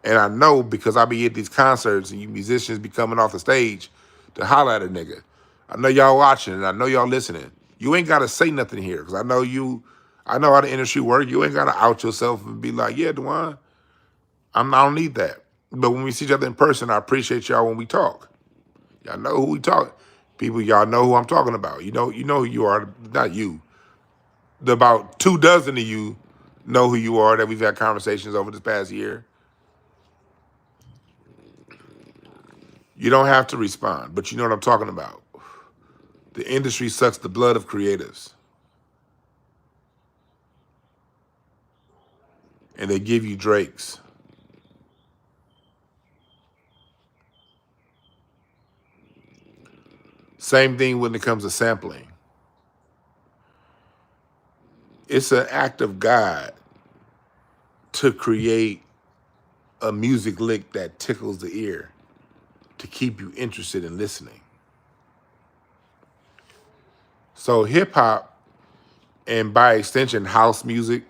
And I know because I be at these concerts and you musicians be coming off the stage to holler at a nigga. I know y'all watching and I know y'all listening. You ain't got to say nothing here because I know how the industry works. You ain't got to out yourself and be like, yeah, Dwan, I don't need that. But when we see each other in person, I appreciate y'all when we talk. Y'all know who we talk. People, y'all know who I'm talking about. You know who you are. Not you. About 24 of you know who you are that we've had conversations over this past year. You don't have to respond, but you know what I'm talking about. The industry sucks the blood of creatives. And they give you Drakes. Same thing when it comes to sampling. It's an act of God to create a music lick that tickles the ear to keep you interested in listening. So hip hop, and by extension house music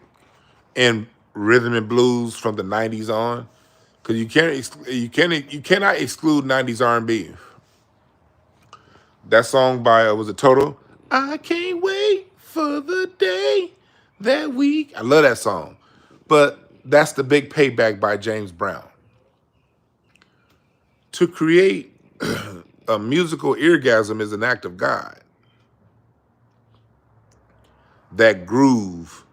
and rhythm and blues from the 90s on, because you cannot exclude 90s R&B. That song by was it Total? I can't wait for the day that we. I love that song, but that's The Big Payback by James Brown. To create a musical eargasm is an act of God. That groove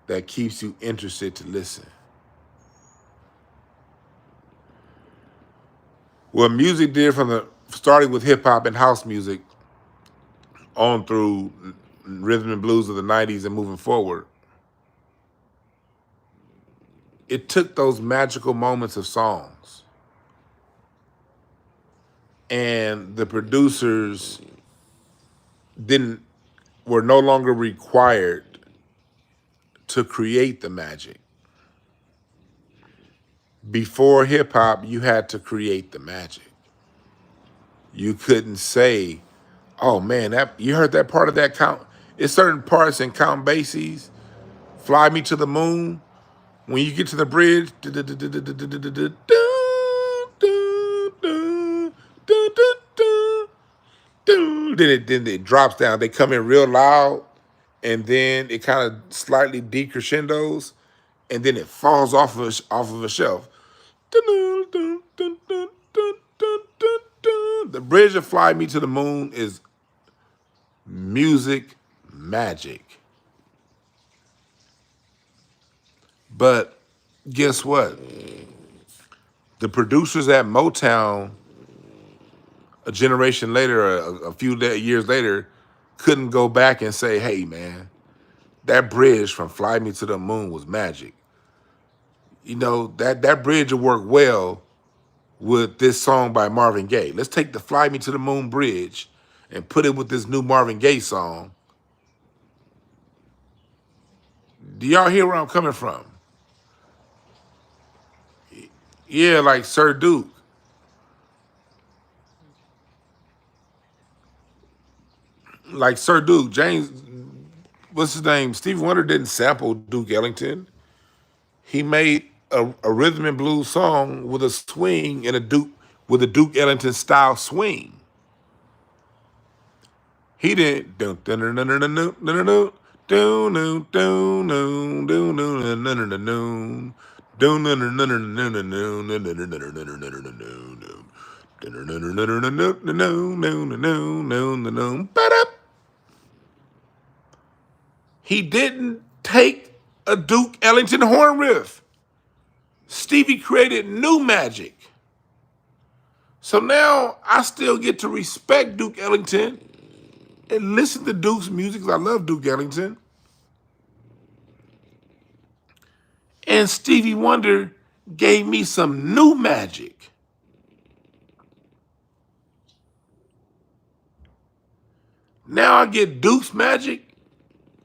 that keeps you interested to listen. What music did starting with hip hop and house music on through rhythm and blues of the 90s and moving forward, it took those magical moments of songs and the producers were no longer required to create the magic. Before hip hop, you had to create the magic. You couldn't say, "Oh man, that you heard that part of that count." It's certain parts in Count Basie's "Fly Me to the Moon." When you get to the bridge, then it drops down. They come in real loud, and then it kind of slightly decrescendos, and then it falls off of a shelf. The bridge of "Fly Me to the Moon" is music magic. But guess what? The producers at Motown, a generation later, a few years later, couldn't go back and say, "Hey, man, that bridge from "Fly Me to the Moon" was magic." You know, that bridge will work well with this song by Marvin Gaye. Let's take the Fly Me to the Moon Bridge and put it with this new Marvin Gaye song. Do y'all hear where I'm coming from? Yeah, like Sir Duke. Like Sir Duke. James, what's his name? Stevie Wonder didn't sample Duke Ellington. He made a rhythm and blues song with a swing and a Duke Ellington style swing. He didn't. He didn't take a Duke Ellington horn riff. Stevie created new magic. So now I still get to respect Duke Ellington and listen to Duke's music because I love Duke Ellington. And Stevie Wonder gave me some new magic. Now I get Duke's magic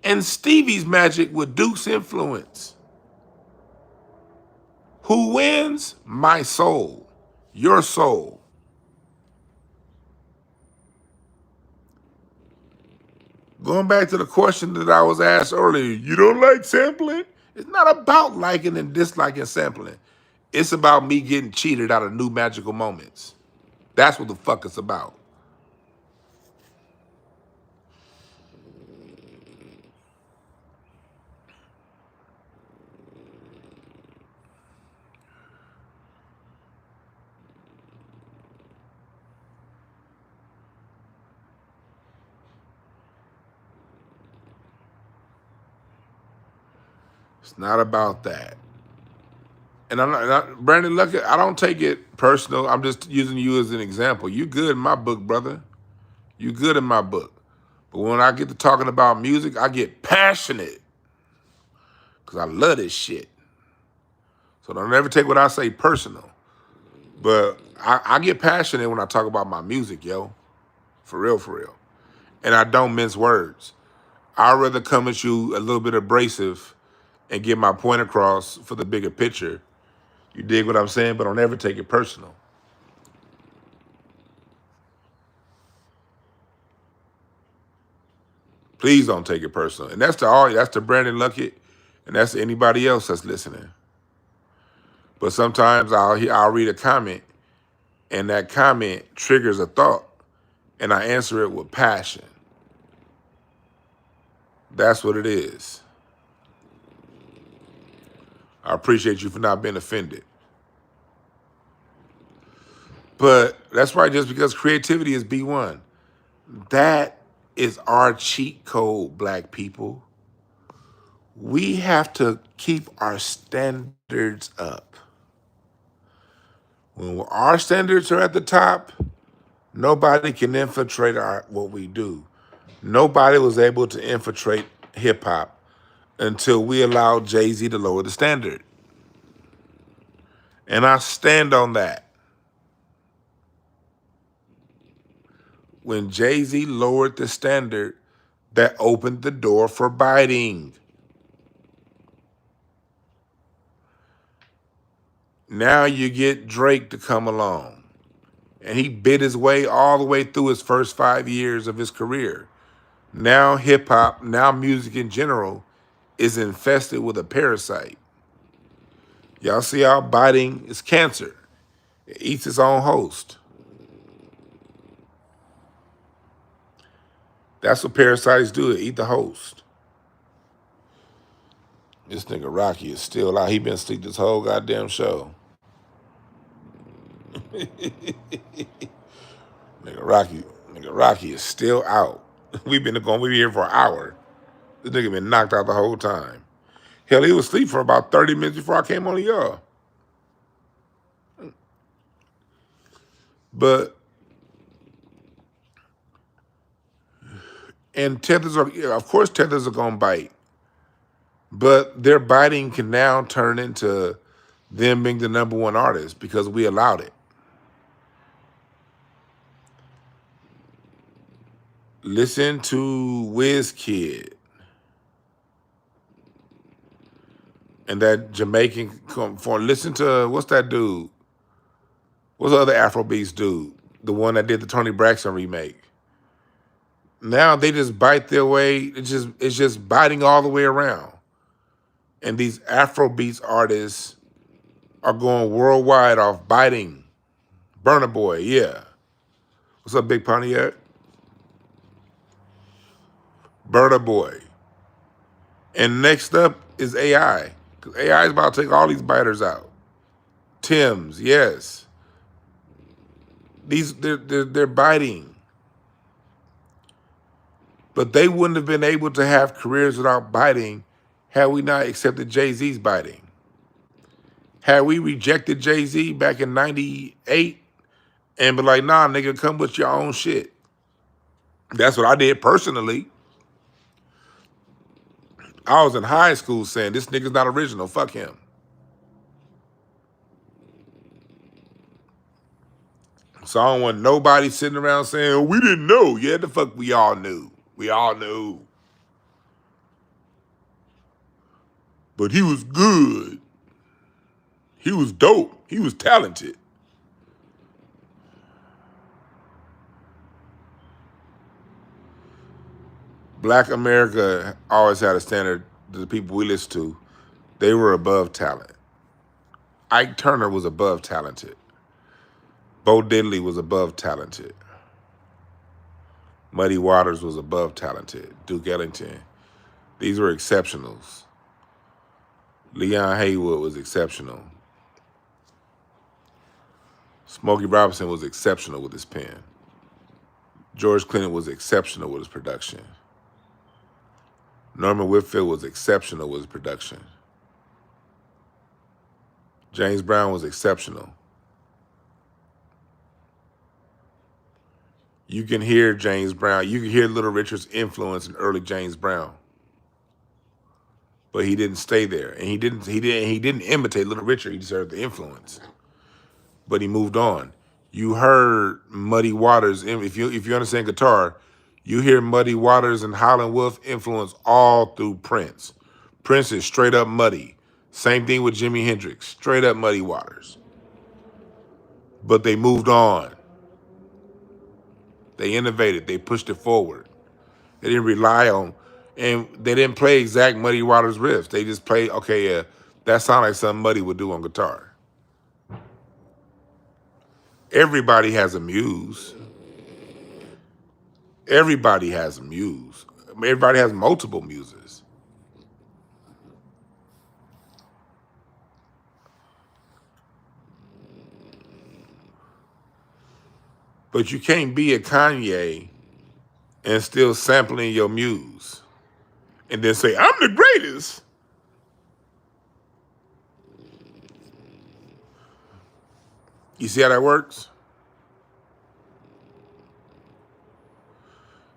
and Stevie's magic with Duke's influence. Who wins? My soul, your soul. Going back to the question that I was asked earlier, you don't like sampling? It's not about liking and disliking sampling. It's about me getting cheated out of new magical moments. That's what the fuck it's about. It's not about that. And Brandon Luckett, I don't take it personal. I'm just using you as an example. You good in my book, brother. You good in my book. But when I get to talking about music, I get passionate because I love this shit. So don't ever take what I say personal. But I get passionate when I talk about my music, yo. For real, for real. And I don't mince words. I'd rather come at you a little bit abrasive and get my point across for the bigger picture. You dig what I'm saying? But don't ever take it personal. Please don't take it personal. And that's to Brandon Luckett, and that's to anybody else that's listening. But sometimes I'll read a comment, and that comment triggers a thought, and I answer it with passion. That's what it is. I appreciate you for not being offended. But that's why just because creativity is B1, that is our cheat code, black people. We have to keep our standards up. When our standards are at the top, nobody can infiltrate what we do. Nobody was able to infiltrate hip hop until we allowed Jay-Z to lower the standard. And I stand on that. When Jay-Z lowered the standard, that opened the door for biting. Now you get Drake to come along. And he bit his way all the way through his first 5 years of his career. Now hip hop, now music in general, is infested with a parasite. Y'all see how biting is cancer. It eats its own host. That's what parasites do, they eat the host. This nigga Rocky is still out. He been asleep this whole goddamn show. Nigga Rocky is still out. We been here for an hour. This nigga been knocked out the whole time. Hell, he was asleep for about 30 minutes before I came on to y'all. But, and tethers are, yeah, of course tethers are gonna bite. But their biting can now turn into them being the #1 artist because we allowed it. Listen to WizKid and that Jamaican form. Listen to, what's that dude? What's the other Afrobeats dude? The one that did the Tony Braxton remake. Now they just bite their way. It's just biting all the way around. And these Afrobeats artists are going worldwide off biting. Burna Boy, yeah. What's up, Big Pontiac? Burna Boy. And next up is AI. Because AI is about to take all these biters out. Tim's, yes. They're biting. But they wouldn't have been able to have careers without biting had we not accepted Jay-Z's biting. Had we rejected Jay-Z back in 98 and be like, nah, nigga, come with your own shit. That's what I did personally. I was in high school saying, this nigga's not original, fuck him. So I don't want nobody sitting around saying, oh, we didn't know. Yeah, the fuck we all knew. We all knew. But he was good. He was dope. He was talented. Black America always had a standard, the people we listen to, they were above talent. Ike Turner was above talented. Bo Diddley was above talented. Muddy Waters was above talented. Duke Ellington. These were exceptionals. Leon Haywood was exceptional. Smokey Robinson was exceptional with his pen. George Clinton was exceptional with his production. Norman Whitfield was exceptional with his production. James Brown was exceptional. You can hear James Brown. You can hear Little Richard's influence in early James Brown. But he didn't stay there. And he didn't imitate Little Richard. He deserved the influence. But he moved on. You heard Muddy Waters, if you understand guitar, you hear Muddy Waters and Howlin' Wolf influence all through Prince. Prince is straight up Muddy. Same thing with Jimi Hendrix, straight up Muddy Waters. But they moved on. They innovated, they pushed it forward. They didn't rely on, and they didn't play exact Muddy Waters riffs. They just played, okay, yeah, that sounds like something Muddy would do on guitar. Everybody has a muse. Everybody has a muse. Everybody has multiple muses. But you can't be a Kanye and still sampling your muse and then say, I'm the greatest. You see how that works?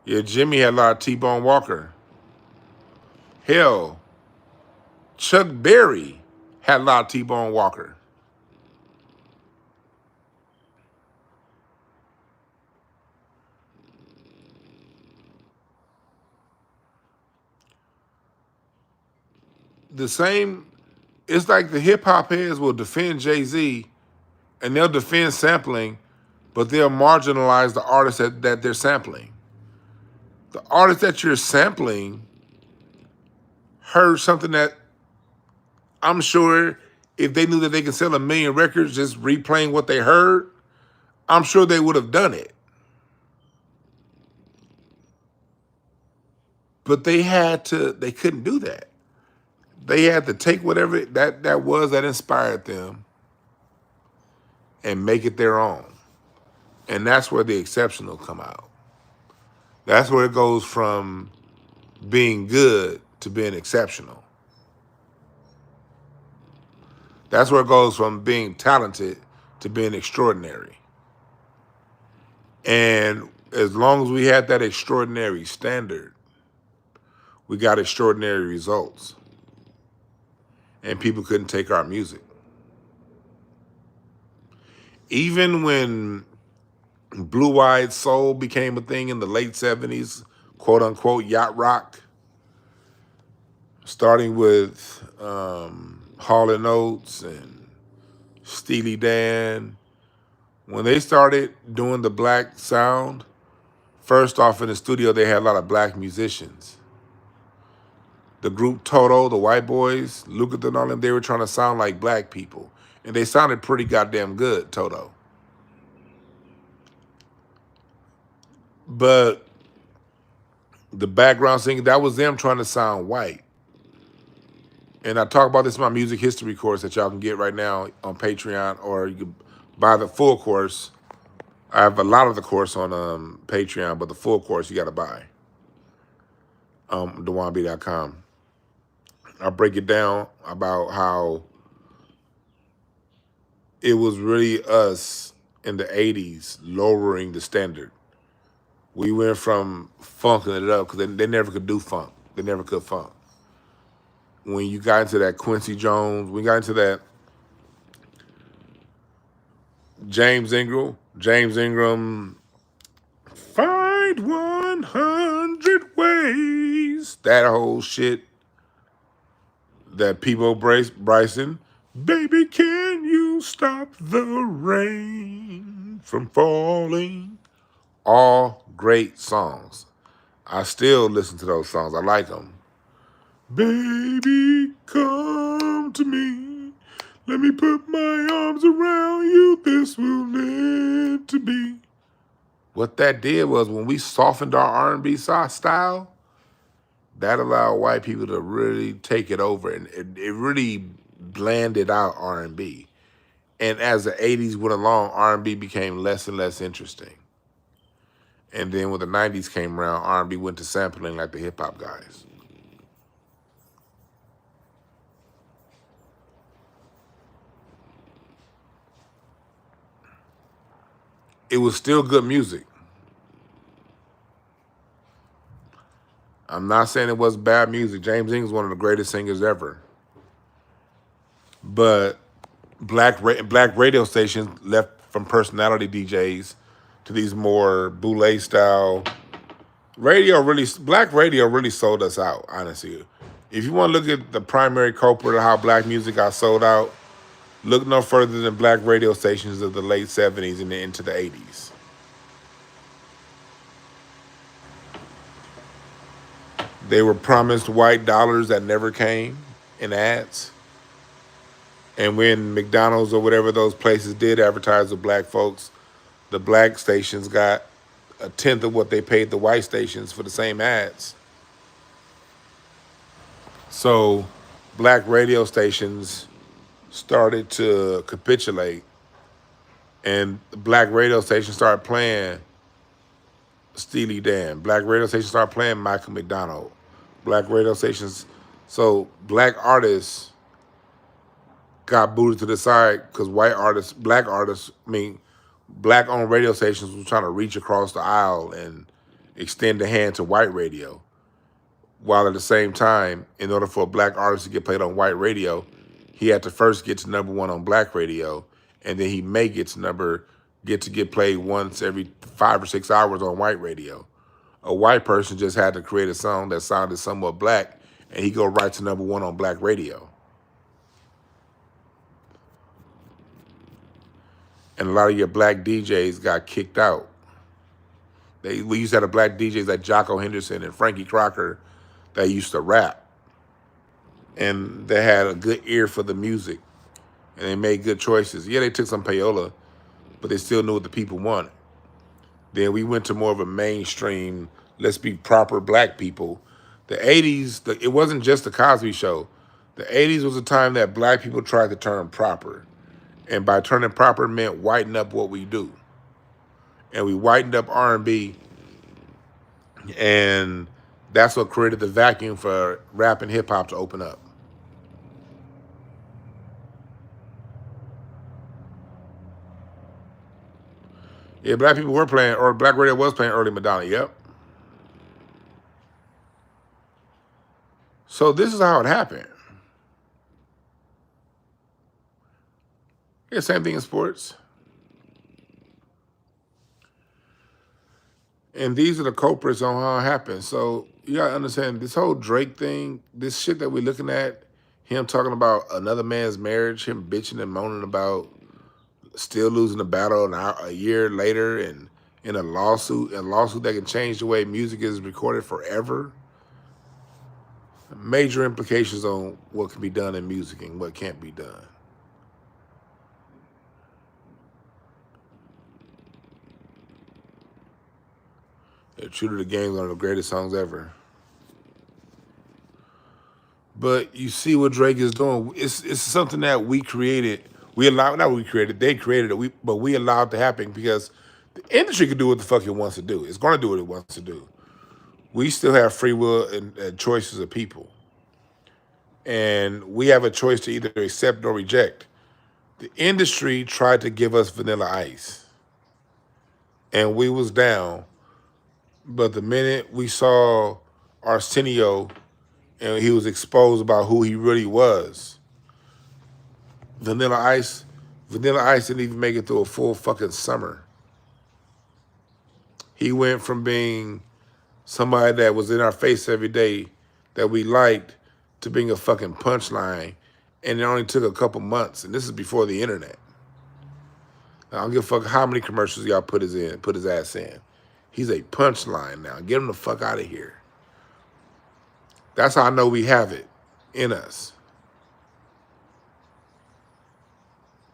Yeah, Jimmy had a lot of T-Bone Walker. Hell, Chuck Berry had a lot of T-Bone Walker. The same, it's like the hip-hop heads will defend Jay-Z and they'll defend sampling, but they'll marginalize the artists that they're sampling. The artist that you're sampling heard something that I'm sure if they knew that they could sell 1 million records just replaying what they heard, I'm sure they would have done it. But they couldn't do that. They had to take whatever that was that inspired them and make it their own. And that's where the exceptional come out. That's where it goes from being good to being exceptional. That's where it goes from being talented to being extraordinary. And as long as we had that extraordinary standard, we got extraordinary results. And people couldn't take our music. Even when Blue-eyed soul became a thing in the late 70s, quote unquote yacht rock, starting with Hall and Oates and Steely Dan. When they started doing the black sound, first off in the studio, they had a lot of black musicians. The group Toto, the white boys, Luka and all them, they were trying to sound like black people. And they sounded pretty goddamn good, Toto. But the background singing, that was them trying to sound white. And I talk about this in my music history course that y'all can get right now on Patreon, or you can buy the full course. I have a lot of the course on Patreon, but the full course you got to buy. DeWanB.com. I break it down about how it was really us in the 80s lowering the standard. We went from funking it up because they never could do funk. They never could funk. When you got into that Quincy Jones, we got into that James Ingram, find 100 ways. That whole shit. That Peebo Bryson, baby, can you stop the rain from falling? All great songs. I still listen to those songs. I like them. Baby, come to me. Let me put my arms around you. This will meant to be. What that did was when we softened our R&B style, that allowed white people to really take it over, and it really blanded out R&B. And as the 80s went along, R&B became less and less interesting. And then when the 90s came around, R&B went to sampling like the hip-hop guys. It was still good music. I'm not saying it was bad music. James Ingram is one of the greatest singers ever. But black radio stations left from personality DJs to these more boule style black radio really sold us out, honestly. If you want to look at the primary culprit of how black music got sold out, look no further than black radio stations of the late 70s and into the 80s. They were promised white dollars that never came in ads. And when McDonald's or whatever those places did advertise with black folks, the black stations got a tenth of what they paid the white stations for the same ads. So black radio stations started to capitulate, and black radio stations started playing Steely Dan. Black radio stations started playing Michael McDonald. Black radio stations, so black artists got booted to the side because black-owned radio stations were trying to reach across the aisle and extend the hand to white radio. While at the same time, in order for a black artist to get played on white radio, he had to first get to number one on black radio, and then he may get to get played once every 5 or 6 hours on white radio. A white person just had to create a song that sounded somewhat black, and he go right to number one on black radio. And a lot of your black DJs got kicked out. We used to have black DJs like Jocko Henderson and Frankie Crocker that used to rap. And they had a good ear for the music. And they made good choices. Yeah, they took some payola, but they still knew what the people wanted. Then we went to more of a mainstream, let's be proper black people. The 80s, it wasn't just the Cosby Show. The 80s was a time that black people tried to turn proper. And by turning proper meant whiten up what we do. And we whitened up R&B, and that's what created the vacuum for rap and hip hop to open up. Yeah, black people were playing, or black radio was playing early Madonna, yep. So this is how it happened. Yeah, same thing in sports. And these are the culprits on how it happened. So you gotta understand this whole Drake thing, this shit that we're looking at, him talking about another man's marriage, him bitching and moaning about still losing the battle a year later and in a lawsuit that can change the way music is recorded forever. Major implications on what can be done in music and what can't be done. True to the Game, one of the greatest songs ever. But you see what Drake is doing. It's something that we created. We allowed, not we created, they created it. But we allowed it to happen because the industry can do what the fuck it wants to do. It's going to do what it wants to do. We still have free will and choices of people, and we have a choice to either accept or reject. The industry tried to give us Vanilla Ice, and we was down. But the minute we saw Arsenio and he was exposed about who he really was, Vanilla Ice, Vanilla Ice didn't even make it through a full fucking summer. He went from being somebody that was in our face every day that we liked to being a fucking punchline, and it only took a couple months. And this is before the internet. I don't give a fuck how many commercials y'all put his ass in. He's a punchline now. Get him the fuck out of here. That's how I know we have it in us.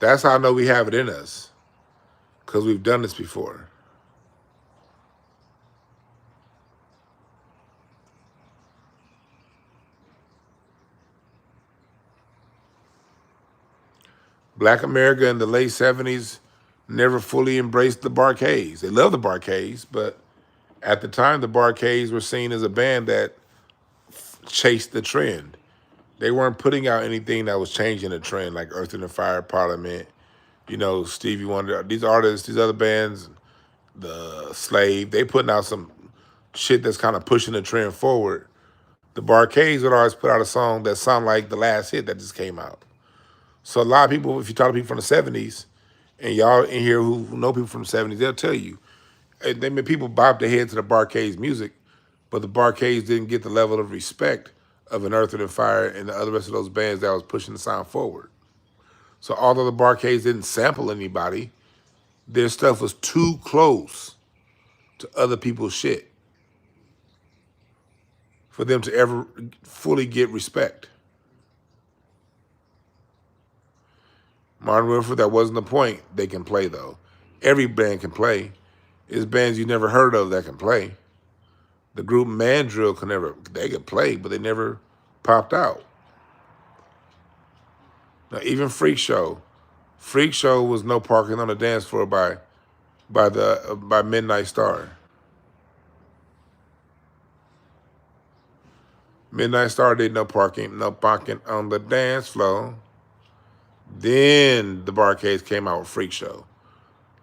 That's how I know we have it in us, because we've done this before. Black America in the late 70s never fully embraced the Barcades. They loved the Barcades, but at the time, the Barcades were seen as a band that chased the trend. They weren't putting out anything that was changing the trend, like Earth and the Fire, Parliament, Stevie Wonder. These artists, these other bands, the Slave, they putting out some shit that's kind of pushing the trend forward. The Barcades would always put out a song that sounded like the last hit that just came out. So a lot of people, if you talk to people from the 70s, and y'all in here who know people from the 70s, they'll tell you. They mean people bobbed their head to the Barcades music, but the Barcades didn't get the level of respect of an Earth and Fire and the other rest of those bands that was pushing the sound forward. So although the Barcades didn't sample anybody, their stuff was too close to other people's shit for them to ever fully get respect. Martin Wilford, that wasn't the point. They can play, though. Every band can play. It's bands you never heard of that can play. The group Mandrill they could play, but they never popped out. Now, even Freak Show. Freak Show was No Parking on the Dance Floor by Midnight Star. Midnight Star did No Parking on the Dance Floor. Then the Barcades came out with Freak Show.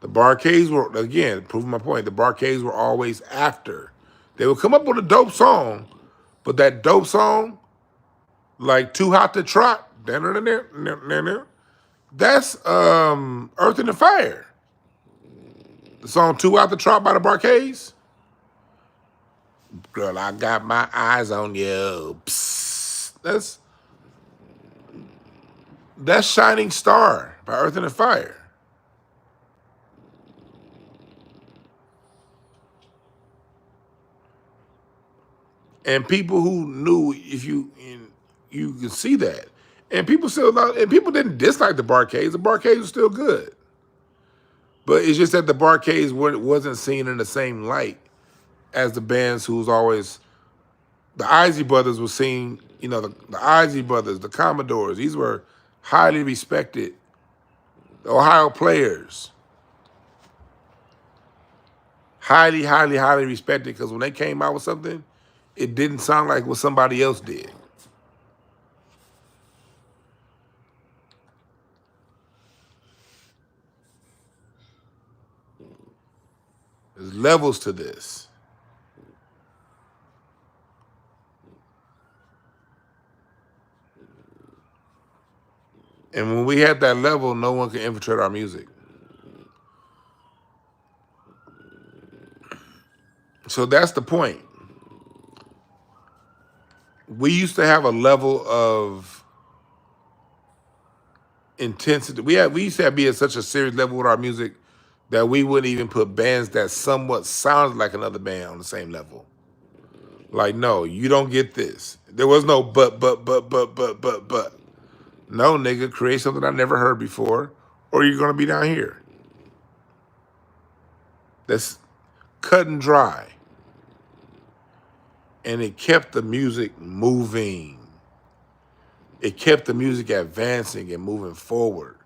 The Barcades were, again, proving my point, the Barcades were always after. They would come up with a dope song, but that dope song, like Too Hot to Trot, that's Earth and the Fire. The song Too Hot to Trot by the Barcades. Girl, I got my eyes on you. Psst. That's Shining Star by Earth and the Fire. And people who knew, you can see that. And people didn't dislike the Barcades. The Barcades were still good. But it's just that the Barcades wasn't seen in the same light as the bands who's always, the Isley Brothers were seen, the Isley Brothers, the Commodores, these were highly respected Ohio players. Highly, highly, highly respected, because when they came out with something, it didn't sound like what somebody else did. There's levels to this. And when we had that level, no one could infiltrate our music. So that's the point. We used to have a level of intensity. We used to be at such a serious level with our music that we wouldn't even put bands that somewhat sounded like another band on the same level. Like, no, you don't get this. There was no but. No, nigga, create something I never heard before, or you're gonna be down here. That's cut and dry. And it kept the music moving. It kept the music advancing and moving forward.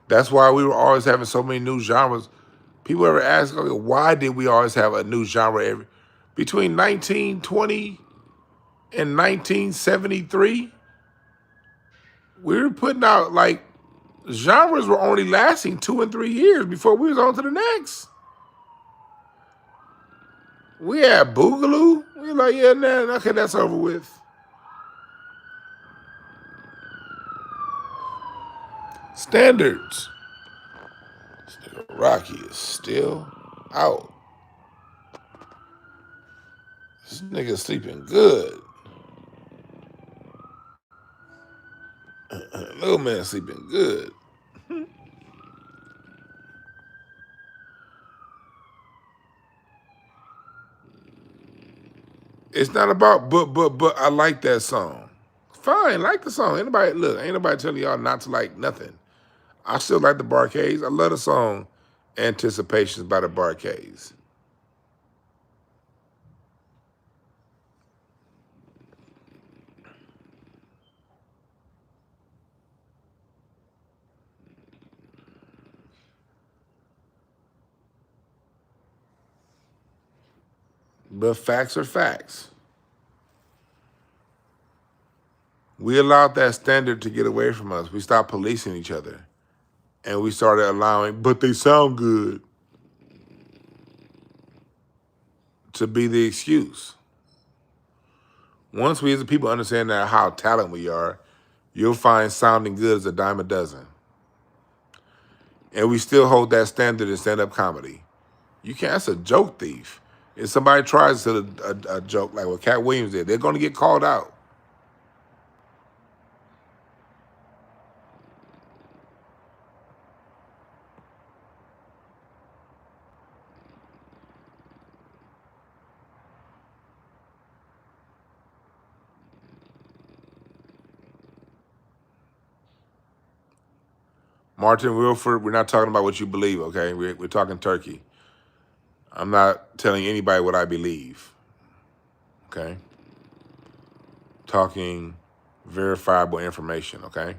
That's why we were always having so many new genres. People ever ask, okay, why did we always have a new genre between 1920 and 1973? We were putting out like genres were only lasting 2 and 3 years before we was on to the next. We had Boogaloo. We were like, yeah, nah, okay, that's over with. Standards. This nigga Rocky is still out. This nigga sleeping good. Little man sleeping good. It's not about but I like that song. Fine, like the song. Ain't nobody telling y'all not to like nothing. I still like the Barcades. I love the song Anticipations by the Barcades. But facts are facts. We allowed that standard to get away from us. We stopped policing each other. And we started allowing, but they sound good, to be the excuse. Once we as a people understand that how talented we are, you'll find sounding good as a dime a dozen. And we still hold that standard in stand-up comedy. You can't, that's a joke thief. If somebody tries to a joke like what Cat Williams did, they're going to get called out. Martin Wilford, we're not talking about what you believe, okay? We're talking turkey. I'm not telling anybody what I believe, okay? Talking verifiable information, okay?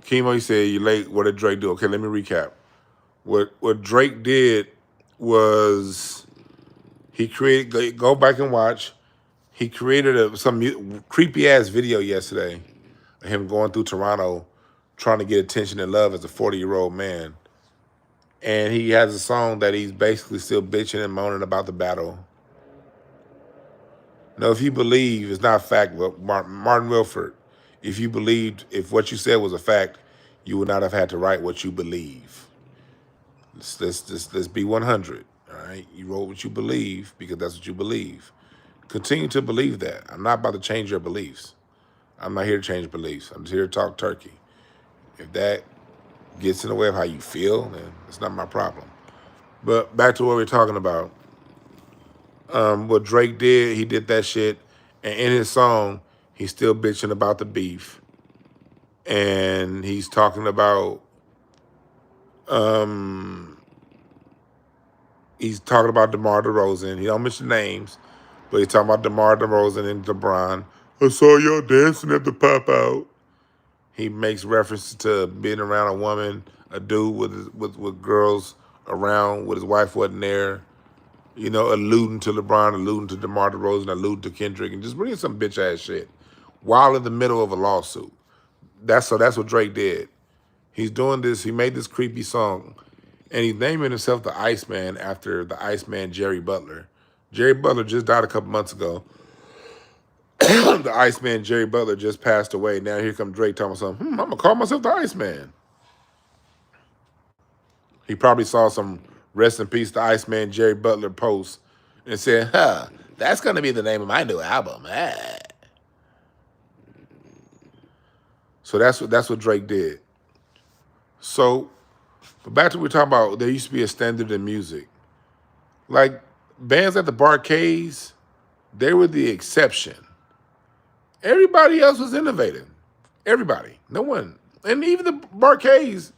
Chemo, you said you late. What did Drake do? Okay, let me recap. What Drake did was he created. Go back and watch. He created some creepy ass video yesterday of him going through Toronto, trying to get attention and love as a 40-year-old man. And he has a song that he's basically still bitching and moaning about the battle. No, if you believe it's not fact, but Martin Wilford, if you believed, if what you said was a fact, you would not have had to write what you believe. Let's be 100. All right, you wrote what you believe because that's what you believe. Continue to believe that. I'm not about to change your beliefs. I'm not here to change beliefs. I'm just here to talk turkey. If that gets in the way of how you feel, then it's not my problem. But back to what we're talking about. What Drake did, he did that shit, and in his song, he's still bitching about the beef, and he's talking about DeMar DeRozan. He don't mention names, but he's talking about DeMar DeRozan and LeBron. I saw y'all dancing at the pop out. He makes reference to being around a woman, a dude with girls around, with his wife wasn't there. You know, alluding to LeBron, alluding to DeMar DeRozan, alluding to Kendrick, and just bringing some bitch ass shit while in the middle of a lawsuit. That's what Drake did. He's doing this. He made this creepy song, and he's naming himself the Iceman after the Iceman Jerry Butler. Jerry Butler just died a couple months ago. The Iceman Jerry Butler just passed away. Now here comes Drake talking something. I'm gonna call myself the Iceman. He probably saw some Rest in peace, the Iceman Jerry Butler post and said, "Huh, that's gonna be the name of my new album." Ah. So that's what Drake did. So, but back to what we're talking about, there used to be a standard in music. Like bands at the Barcades, they were the exception. Everybody else was innovating. Everybody, no one, and even the Barcades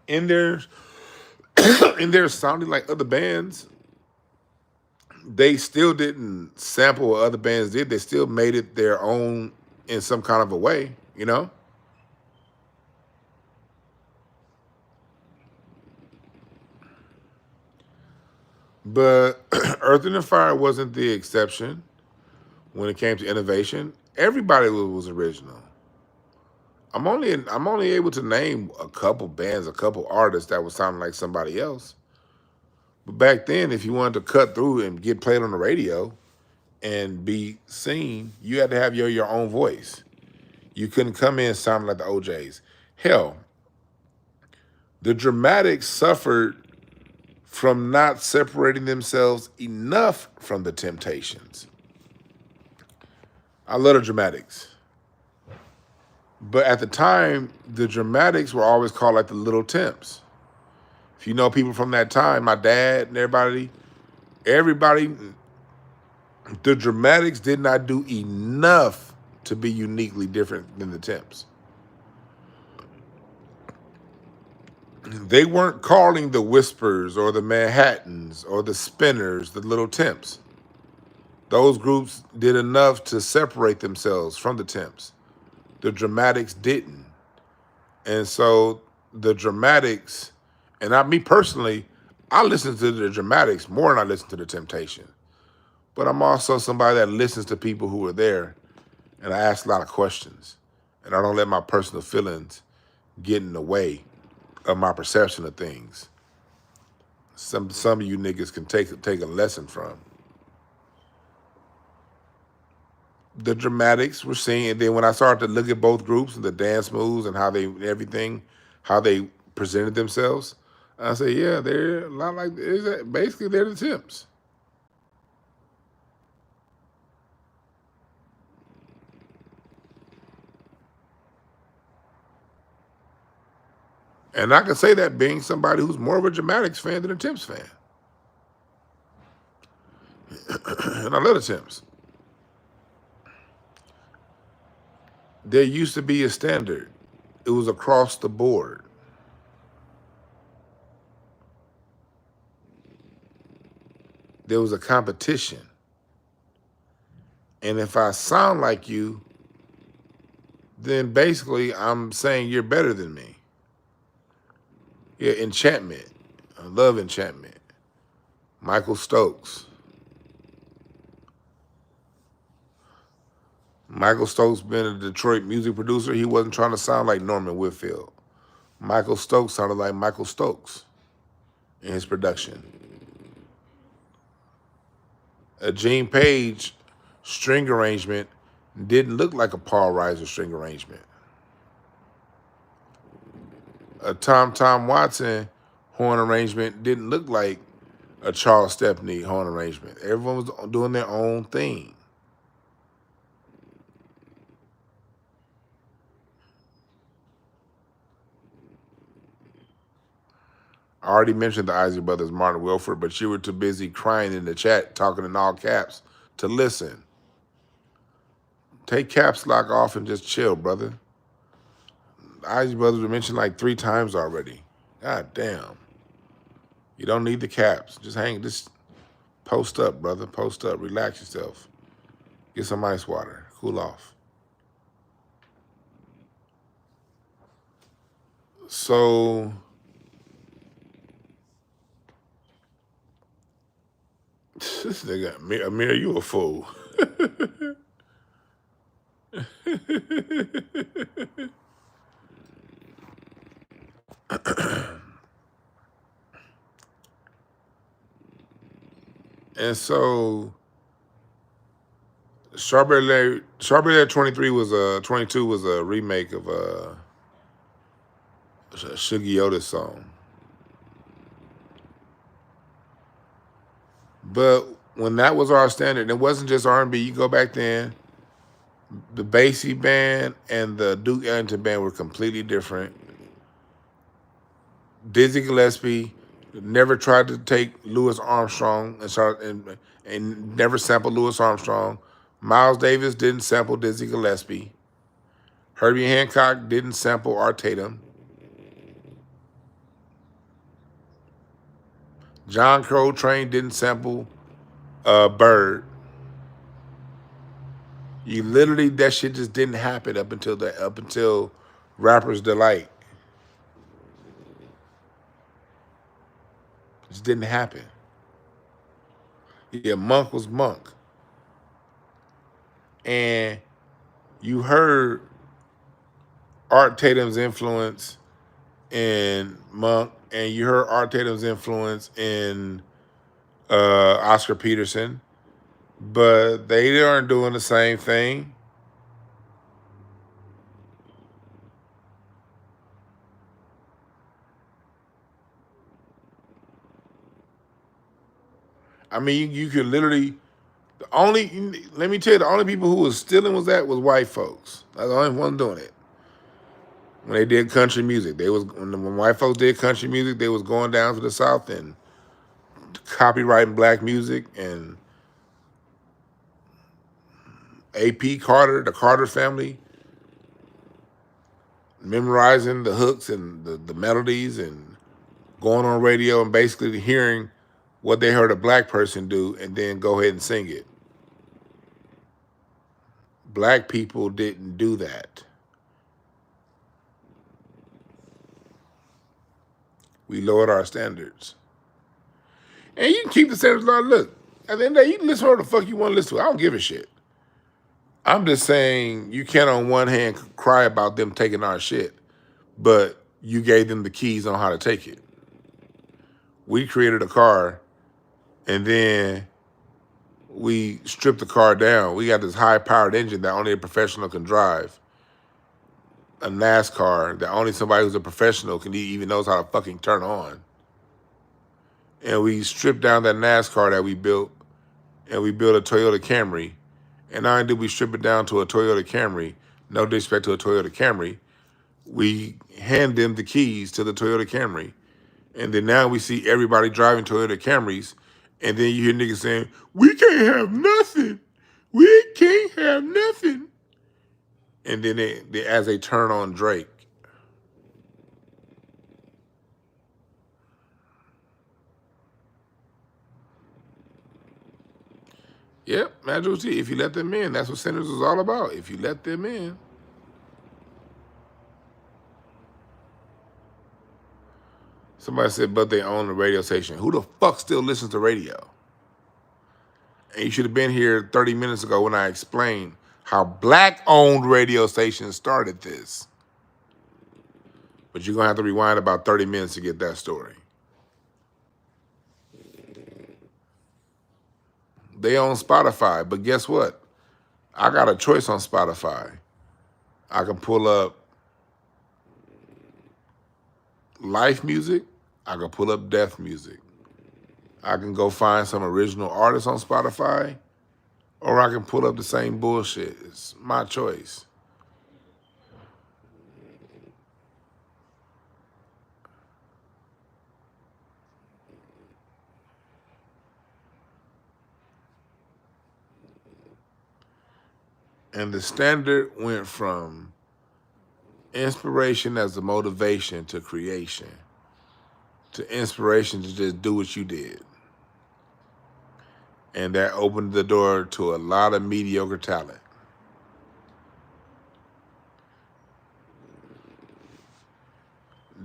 in their in their sounding like other bands, they still didn't sample what other bands did. They still made it their own in some kind of a way, you know? But Earth and the Fire wasn't the exception when it came to innovation. Everybody was original. I'm only able to name a couple bands, a couple artists that was sounding like somebody else. But back then, if you wanted to cut through and get played on the radio and be seen, you had to have your own voice. You couldn't come in sounding like the OJs. Hell, the Dramatics suffered from not separating themselves enough from the Temptations. I love the Dramatics. But at the time, the Dramatics were always called like the Little Temps. If you know people from that time, my dad and everybody, the Dramatics did not do enough to be uniquely different than the Temps. They weren't calling the Whispers or the Manhattans or the Spinners the Little Temps. Those groups did enough to separate themselves from the Temps. The Dramatics didn't. And so the Dramatics, and me personally, I listen to the Dramatics more than I listen to the Temptation. But I'm also somebody that listens to people who are there, and I ask a lot of questions. And I don't let my personal feelings get in the way of my perception of things. Some of you niggas can take a lesson from. The Dramatics were seen, and then when I started to look at both groups and the dance moves and how they presented themselves, I say, yeah, they're a lot like basically they're the Temps. And I can say that being somebody who's more of a Dramatics fan than a Temps fan. And I love the Temps. There used to be a standard. It was across the board. There was a competition. And if I sound like you, then basically I'm saying you're better than me. Yeah, Enchantment. I love Enchantment. Michael Stokes. Michael Stokes being a Detroit music producer, he wasn't trying to sound like Norman Whitfield. Michael Stokes sounded like Michael Stokes in his production. A Gene Page string arrangement didn't look like a Paul Reiser string arrangement. A Tom Watson horn arrangement didn't look like a Charles Stepney horn arrangement. Everyone was doing their own thing. I already mentioned the Isley Brothers, Martin Wilford, but you were too busy crying in the chat, talking in all caps, to listen. Take caps lock off and just chill, brother. The Isley Brothers were mentioned like 3 times already. God damn. You don't need the caps. Just post up, brother. Post up. Relax yourself. Get some ice water. Cool off. So this nigga, Amir, you a fool. And so Strawberry Letter 22 was a remake of a Sugi Otis song. But when that was our standard, it wasn't just R&B. You go back then, the Basie band and the Duke Ellington band were completely different. Dizzy Gillespie never tried to take Louis Armstrong and never sampled Louis Armstrong. Miles Davis didn't sample Dizzy Gillespie. Herbie Hancock didn't sample Art Tatum. John Coltrane didn't sample Bird. You literally that shit just didn't happen up until Rapper's Delight. It just didn't happen. Yeah, Monk was Monk. And you heard Art Tatum's influence in Monk, and you heard Art Tatum's influence in Oscar Peterson, but they aren't doing the same thing. I mean, you could literally let me tell you, the only people who was stealing was white folks. That's the only one doing it. When they did country music, when white folks did country music, they was going down to the South and copywriting black music, and A.P. Carter, the Carter family, memorizing the hooks and the melodies and going on radio and basically hearing what they heard a black person do and then go ahead and sing it. Black people didn't do that. We lowered our standards. And you can keep the standards low. Look, at the end of the day, you can listen to what the fuck you want to listen to. I don't give a shit. I'm just saying you can't on one hand cry about them taking our shit, but you gave them the keys on how to take it. We created a car and then we stripped the car down. We got this high-powered engine that only a professional can drive. A NASCAR that only somebody who's a professional can even knows how to fucking turn on. And we stripped down that NASCAR that we built, and we built a Toyota Camry. And not only did we strip it down to a Toyota Camry, no disrespect to a Toyota Camry, we hand them the keys to the Toyota Camry. And then now we see everybody driving Toyota Camrys, and then you hear niggas saying, we can't have nothing. We can't have nothing. And then as they turn on Drake. Yep, Magic T. If you let them in, that's what Sinners is all about. If you let them in. Somebody said, but they own the radio station. Who the fuck still listens to radio? And you should have been here 30 minutes ago when I explained how black-owned radio stations started this. But you're going to have to rewind about 30 minutes to get that story. They own Spotify, but guess what? I got a choice on Spotify. I can pull up life music. I can pull up death music. I can go find some original artists on Spotify, or I can pull up the same bullshit. It's my choice. And the standard went from inspiration as a motivation to creation, to inspiration to just do what you did. And that opened the door to a lot of mediocre talent.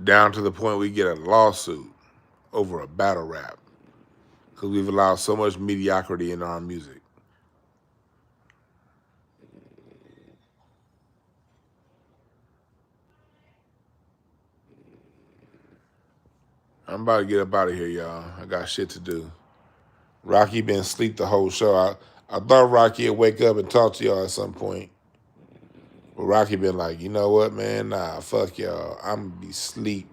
Down to the point we get a lawsuit over a battle rap because we've allowed so much mediocrity in our music. I'm about to get up out of here, y'all. I got shit to do. Rocky been asleep the whole show. I thought Rocky would wake up and talk to y'all at some point. But Rocky been like, you know what, man? Nah, fuck y'all. I'm gonna be asleep.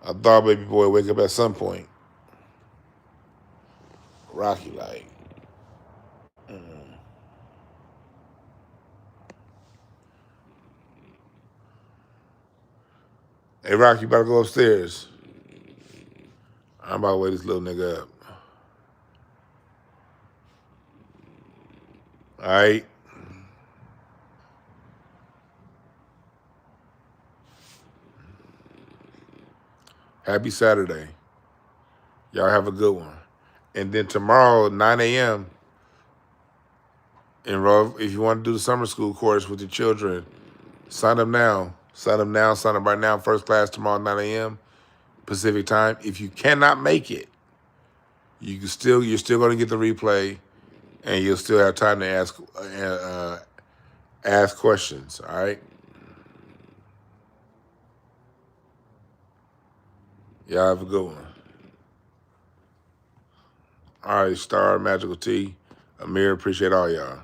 I thought baby boy would wake up at some point. Rocky like. Hey, Rocky, you about to go upstairs. I'm about to wake this little nigga up. All right? Happy Saturday. Y'all have a good one. And then tomorrow, 9 a.m., enroll. If you want to do the summer school course with your children, sign up now. Sign up now. Sign up right now. First class tomorrow, 9 a.m. Pacific time. If you cannot make it, you're still going to get the replay, and you'll still have time to ask questions. All right. Y'all have a good one. All right, Star, Magical T, Amir, appreciate all y'all.